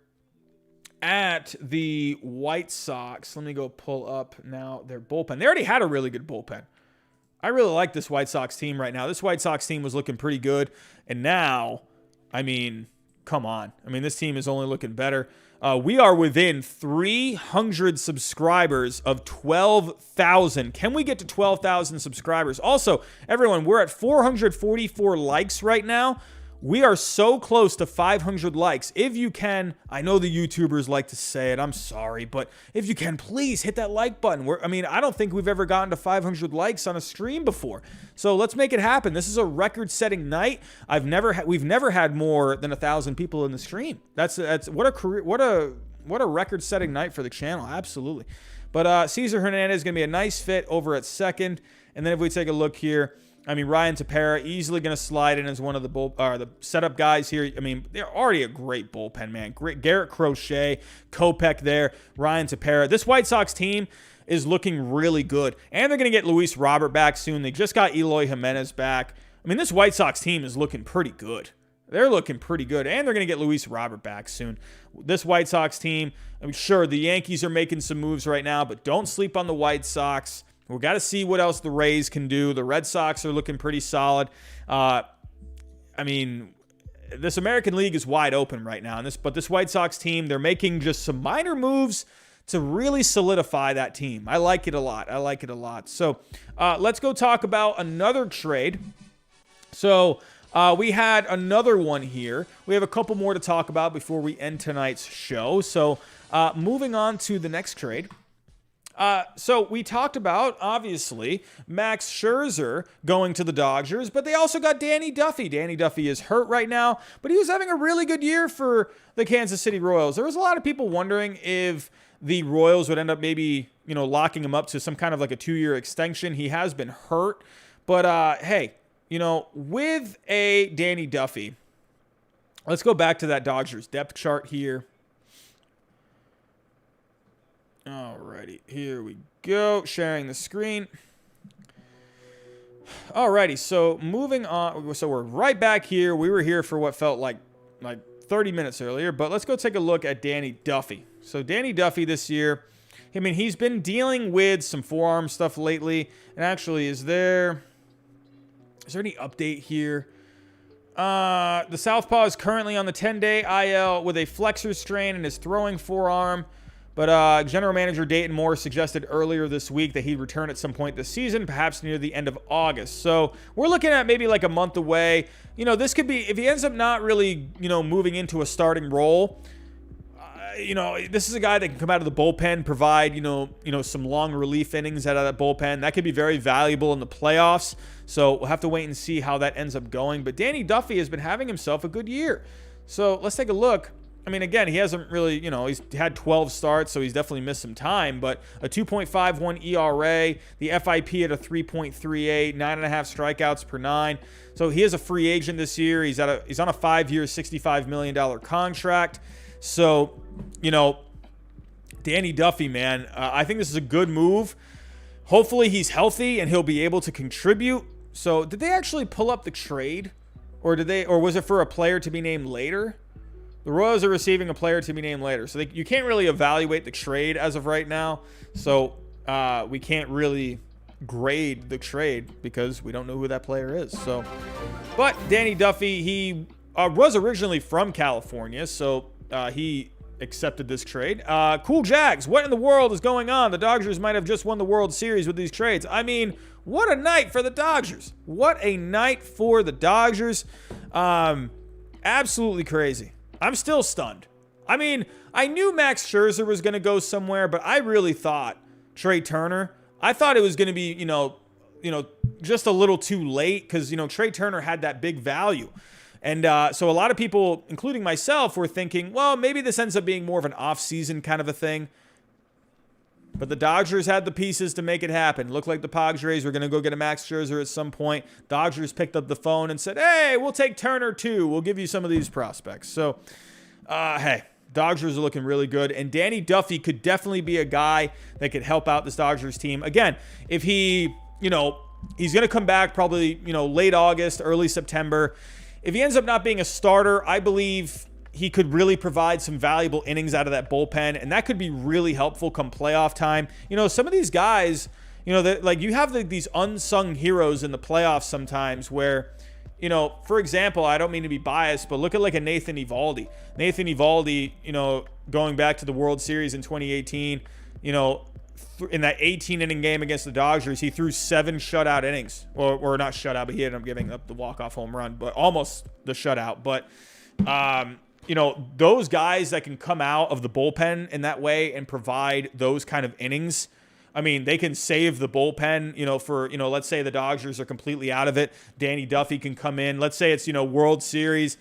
at the White Sox, let me go pull up now their bullpen. They already had a really good bullpen. I really like this White Sox team right now. This White Sox team was looking pretty good. And now, I mean, come on. I mean, this team is only looking better. We are within 300 subscribers of 12,000. Can we get to 12,000 subscribers? Also, everyone, we're at 444 likes right now. We are so close to 500 likes. If you can, I know the YouTubers like to say it, I'm sorry, but if you can, please hit that like button. I don't think we've ever gotten to 500 likes on a stream before. So let's make it happen. This is a record-setting night. We've never had more than 1,000 people in the stream. That's what a record-setting night for the channel. Absolutely. But Cesar Hernandez is going to be a nice fit over at second. And then if we take a look here, I mean, Ryan Tepera easily going to slide in as one of the setup guys here. I mean, they're already a great bullpen, man. Great Garrett Crochet, Kopech there, Ryan Tepera. This White Sox team is looking really good. And they're going to get Luis Robert back soon. They just got Eloy Jimenez back. I mean, this White Sox team is looking pretty good. They're looking pretty good. And they're going to get Luis Robert back soon. This White Sox team, I'm sure the Yankees are making some moves right now, but don't sleep on the White Sox. We've got to see what else the Rays can do. The Red Sox are looking pretty solid. I mean, this American League is wide open right now. But this White Sox team, they're making just some minor moves to really solidify that team. I like it a lot. So let's go talk about another trade. So we had another one here. We have a couple more to talk about before we end tonight's show. So moving on to the next trade. So we talked about, obviously, Max Scherzer going to the Dodgers, but they also got Danny Duffy. Danny Duffy is hurt right now, but he was having a really good year for the Kansas City Royals. There was a lot of people wondering if the Royals would end up maybe, locking him up to some kind of like a 2-year extension. He has been hurt, but hey, with a Danny Duffy, let's go back to that Dodgers depth chart here. Alrighty, here we go. Sharing the screen. Alrighty, so moving on. So we're right back here. We were here for what felt like 30 minutes earlier, but let's go take a look at Danny Duffy. So Danny Duffy this year, I mean, he's been dealing with some forearm stuff lately. And actually, is there any update here? The Southpaw is currently on the 10-day IL with a flexor strain in his throwing forearm. But General Manager Dayton Moore suggested earlier this week that he'd return at some point this season, perhaps near the end of August. So we're looking at maybe like a month away. This could be, if he ends up not really, moving into a starting role, this is a guy that can come out of the bullpen, provide, some long relief innings out of that bullpen. That could be very valuable in the playoffs. So we'll have to wait and see how that ends up going. But Danny Duffy has been having himself a good year. So let's take a look. I mean, again, he hasn't really, he's had 12 starts, so he's definitely missed some time, but a 2.51 ERA, the FIP at a 3.38, 9.5 strikeouts per 9. So he is a free agent this year. He's on a 5-year, $65 million contract. So, Danny Duffy, man, I think this is a good move. Hopefully he's healthy and he'll be able to contribute. So did they actually pull up the trade? Or was it for a player to be named later? The Royals are receiving a player to be named later. So you can't really evaluate the trade as of right now. So we can't really grade the trade because we don't know who that player is. So, but Danny Duffy, he was originally from California. So he accepted this trade. Cool Jags, what in the world is going on? The Dodgers might have just won the World Series with these trades. I mean, what a night for the Dodgers. What a night for the Dodgers. Absolutely crazy. I'm still stunned. I mean, I knew Max Scherzer was going to go somewhere, but I really thought Trea Turner, I thought it was going to be, just a little too late because, Trea Turner had that big value. And so a lot of people, including myself, were thinking, well, maybe this ends up being more of an off-season kind of a thing. But the Dodgers had the pieces to make it happen. Looked like the Padres were going to go get a Max Scherzer at some point. Dodgers picked up the phone and said, hey, we'll take Turner too. We'll give you some of these prospects. So, hey, Dodgers are looking really good. And Danny Duffy could definitely be a guy that could help out this Dodgers team. Again, if he, he's going to come back probably, late August, early September. If he ends up not being a starter, I believe he could really provide some valuable innings out of that bullpen, and that could be really helpful come playoff time. Some of these guys, that like you have these unsung heroes in the playoffs sometimes where, for example, I don't mean to be biased, but look at like a Nathan Eovaldi. Nathan Eovaldi, going back to the World Series in 2018, in that 18-inning game against the Dodgers, he threw 7 shutout innings. Or not shutout, but he ended up giving up the walk-off home run, but almost the shutout. But, those guys that can come out of the bullpen in that way and provide those kind of innings, I mean, they can save the bullpen, for, let's say the Dodgers are completely out of it. Danny Duffy can come in. Let's say it's, World Series,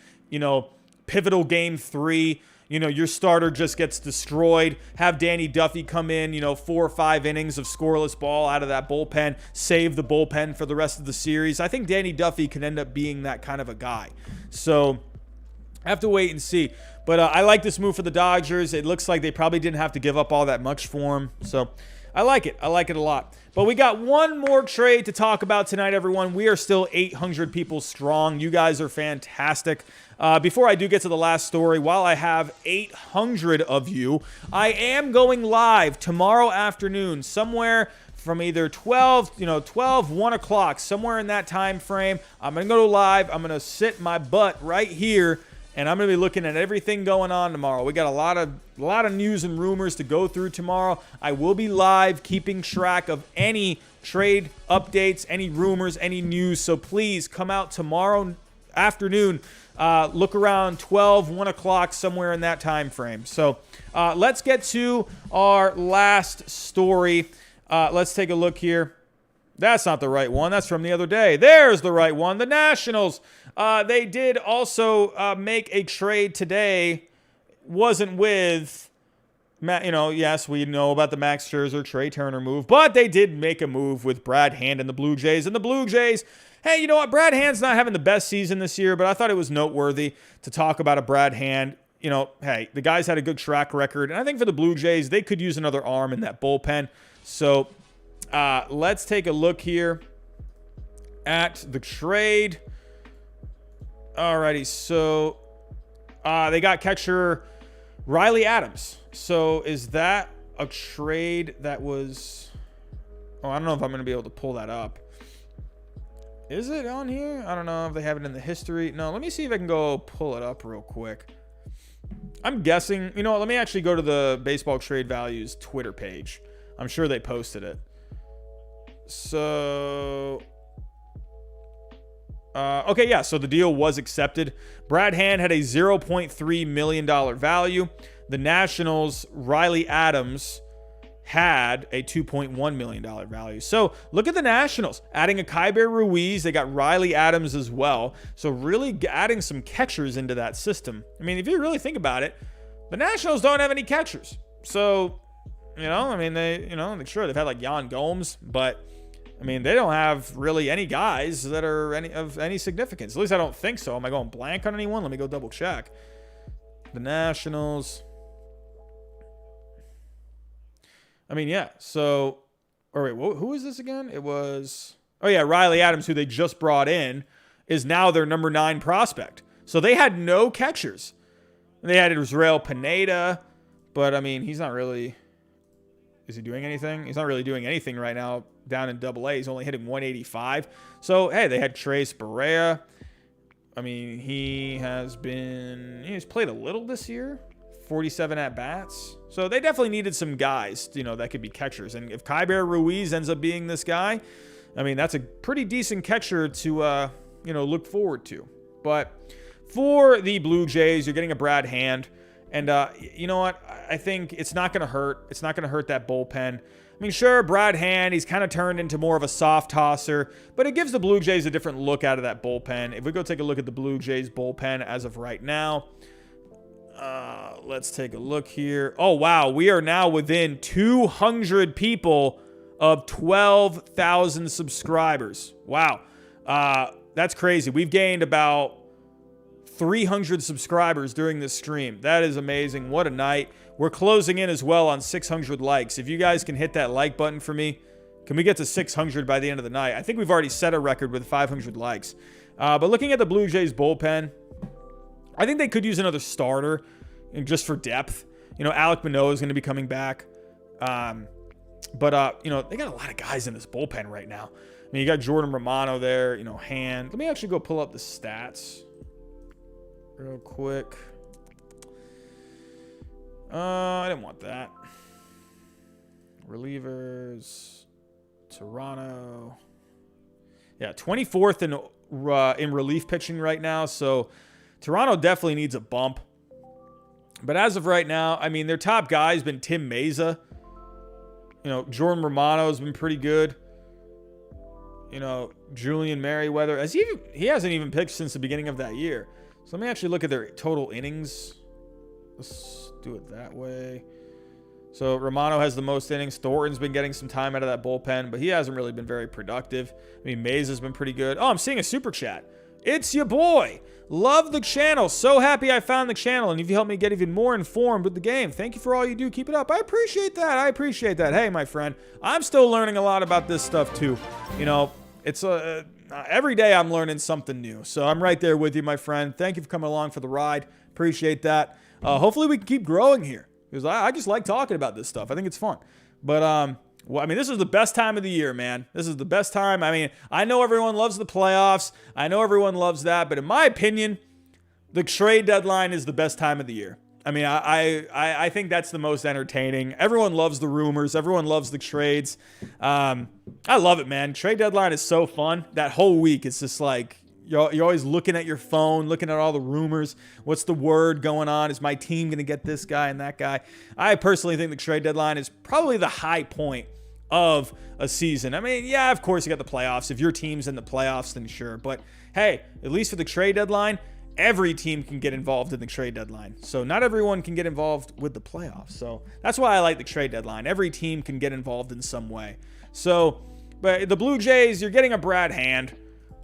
pivotal game 3. Your starter just gets destroyed. Have Danny Duffy come in, 4 or 5 innings of scoreless ball out of that bullpen, save the bullpen for the rest of the series. I think Danny Duffy can end up being that kind of a guy. So I have to wait and see. But I like this move for the Dodgers. It looks like they probably didn't have to give up all that much for him. So I like it. I like it a lot. But we got one more trade to talk about tonight, everyone. We are still 800 people strong. You guys are fantastic. Before I do get to the last story, while I have 800 of you, I am going live tomorrow afternoon, somewhere from either 12, 1 o'clock, somewhere in that time frame. I'm going to go live. I'm going to sit my butt right here, and I'm going to be looking at everything going on tomorrow. We got a lot of news and rumors to go through tomorrow. I will be live, keeping track of any trade updates, any rumors, any news. So please come out tomorrow afternoon. Look around 12, 1 o'clock, somewhere in that time frame. So let's get to our last story. Let's take a look here. That's not the right one. That's from the other day. There's the right one. The Nationals. They did also make a trade today. Wasn't with, yes, we know about the Max Scherzer, Trea Turner move, but they did make a move with Brad Hand and the Blue Jays. And the Blue Jays, hey, you know what? Brad Hand's not having the best season this year, but I thought it was noteworthy to talk about a Brad Hand. Hey, the guy's had a good track record. And I think for the Blue Jays, they could use another arm in that bullpen. So let's take a look here at the trade. Alrighty, so they got catcher Riley Adams. So is that a trade that was... Oh, I don't know if I'm going to be able to pull that up. Is it on here? I don't know if they have it in the history. No, let me see if I can go pull it up real quick. I'm guessing... You know what? Let me actually go to the Baseball Trade Values Twitter page. I'm sure they posted it. So... okay, yeah, so the deal was accepted. Brad Hand had a $0.3 million value. The Nationals, Riley Adams, had a $2.1 million value. So look at the Nationals. Adding a Kyber Ruiz. They got Riley Adams as well. So really adding some catchers into that system. I mean, if you really think about it, the Nationals don't have any catchers. So, sure, they've had like Yan Gomes, but... I mean, they don't have really any guys that are of any significance. At least I don't think so. Am I going blank on anyone? Let me go double check. The Nationals. I mean, yeah. So, or wait, who is this again? It was, oh yeah, Riley Adams, who they just brought in, is now their number 9 prospect. So they had no catchers. They had Israel Pineda, but I mean, he's not really, is he doing anything? He's not really doing anything right now down in Double-A. He's only hitting 185. So, hey, they had Trace Barrea. I mean, he's played a little this year, 47 at-bats. So they definitely needed some guys, that could be catchers. And if Kyber Ruiz ends up being this guy, I mean, that's a pretty decent catcher to, look forward to. But for the Blue Jays, you're getting a Brad Hand. And you know what? I think it's not going to hurt. It's not going to hurt that bullpen. I mean, sure, Brad Hand, he's kind of turned into more of a soft tosser, but it gives the Blue Jays a different look out of that bullpen. If we go take a look at the Blue Jays bullpen as of right now, let's take a look here. Oh, wow. We are now within 200 people of 12,000 subscribers. Wow. That's crazy. We've gained about 300 subscribers during this stream. That is amazing. What a night. We're closing in as well on 600 likes. If you guys can hit that like button for me, can we get to 600 by the end of the night? I think we've already set a record with 500 likes. But looking at the Blue Jays bullpen, I think they could use another starter just for depth. Alek Manoah is going to be coming back. But they got a lot of guys in this bullpen right now. I mean, you got Jordan Romano there, Hand. Let me actually go pull up the stats real quick. I didn't want that. Relievers, Toronto. Yeah, 24th in relief pitching right now. So Toronto definitely needs a bump. But as of right now, I mean, their top guy has been Tim Meza. Jordan Romano has been pretty good. Julian Merriweather. He hasn't even pitched since the beginning of that year. So let me actually look at their total innings. Let's do it that way. So Romano has the most innings. Thornton's been getting some time out of that bullpen, but he hasn't really been very productive. I mean, Mays has been pretty good. Oh, I'm seeing a super chat. It's your boy. Love the channel. So happy I found the channel, and you've helped me get even more informed with the game. Thank you for all you do. Keep it up. I appreciate that. Hey, my friend, I'm still learning a lot about this stuff too. It's every day I'm learning something new. So I'm right there with you, my friend. Thank you for coming along for the ride. Appreciate that. Hopefully we can keep growing here, because I just like talking about this stuff. I think it's fun. But this is the best time of the year, man. This is the best time. I mean, I know everyone loves the playoffs. I know everyone loves that. But in my opinion, the trade deadline is the best time of the year. I mean, I think that's the most entertaining. Everyone loves the rumors. Everyone loves the trades. I love it, man. Trade deadline is so fun. That whole week, it's just like, you're always looking at your phone, looking at all the rumors. What's the word going on? Is my team going to get this guy and that guy? I personally think the trade deadline is probably the high point of a season. I mean, yeah, of course you got the playoffs. If your team's in the playoffs, then sure. But hey, at least for the trade deadline, every team can get involved in the trade deadline. So not everyone can get involved with the playoffs. So that's why I like the trade deadline. Every team can get involved in some way. So, but the Blue Jays, you're getting a Brad Hand.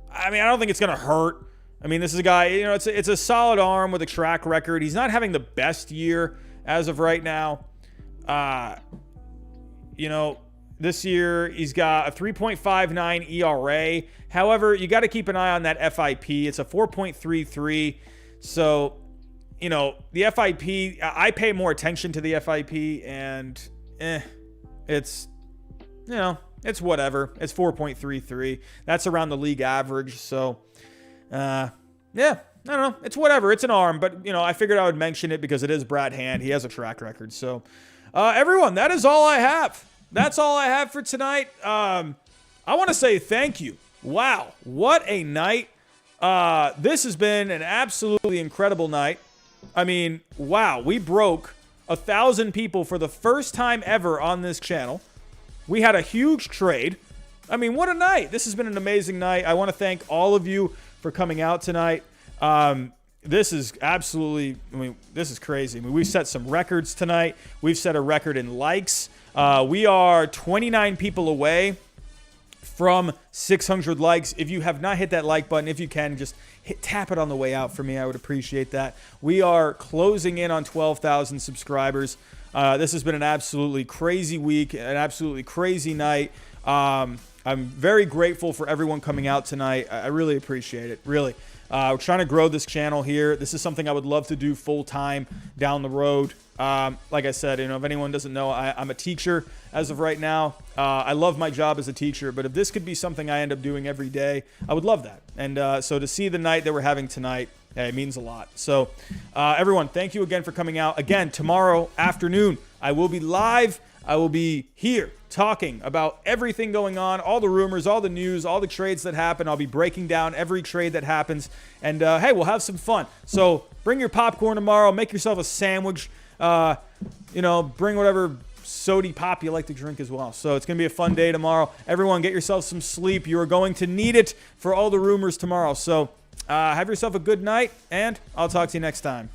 I mean, I don't think it's going to hurt. I mean, this is a guy, it's a solid arm with a track record. He's not having the best year as of right now. This year he's got a 3.59 ERA. However, you got to keep an eye on that FIP. It's a 4.33. So, the FIP, I pay more attention to the FIP, and it's whatever. It's 4.33. That's around the league average. So, I don't know. It's whatever. It's an arm, but, I figured I would mention it because it is Brad Hand. He has a track record. So, everyone, that is all I have. That's all I have for tonight. I want to say thank you. Wow, what a night. This has been an absolutely incredible night. I mean, wow, we broke 1,000 people for the first time ever on this channel. We had a huge trade. I mean, what a night. This has been an amazing night. I want to thank all of you for coming out tonight. This is absolutely, this is crazy. We've set some records tonight. We've set a record in likes. We are 29 people away from 600 likes. If you have not hit that like button, if you can, just tap it on the way out for me. I would appreciate that. We are closing in on 12,000 subscribers. This has been an absolutely crazy week, an absolutely crazy night. I'm very grateful for everyone coming out tonight. I really appreciate it, really. We're trying to grow this channel here. This is something I would love to do full-time down the road. Like I said, if anyone doesn't know, I'm a teacher as of right now. I love my job as a teacher, but if this could be something I end up doing every day, I would love that. And so to see the night that we're having tonight, it means a lot. So everyone, thank you again for coming out. Again, tomorrow afternoon, I will be live. I will be here talking about everything going on, all the rumors, all the news, all the trades that happen. I'll be breaking down every trade that happens. And, hey, we'll have some fun. So bring your popcorn tomorrow. Make yourself a sandwich. Bring whatever sody pop you like to drink as well. So it's going to be a fun day tomorrow. Everyone, get yourself some sleep. You are going to need it for all the rumors tomorrow. So have yourself a good night, and I'll talk to you next time.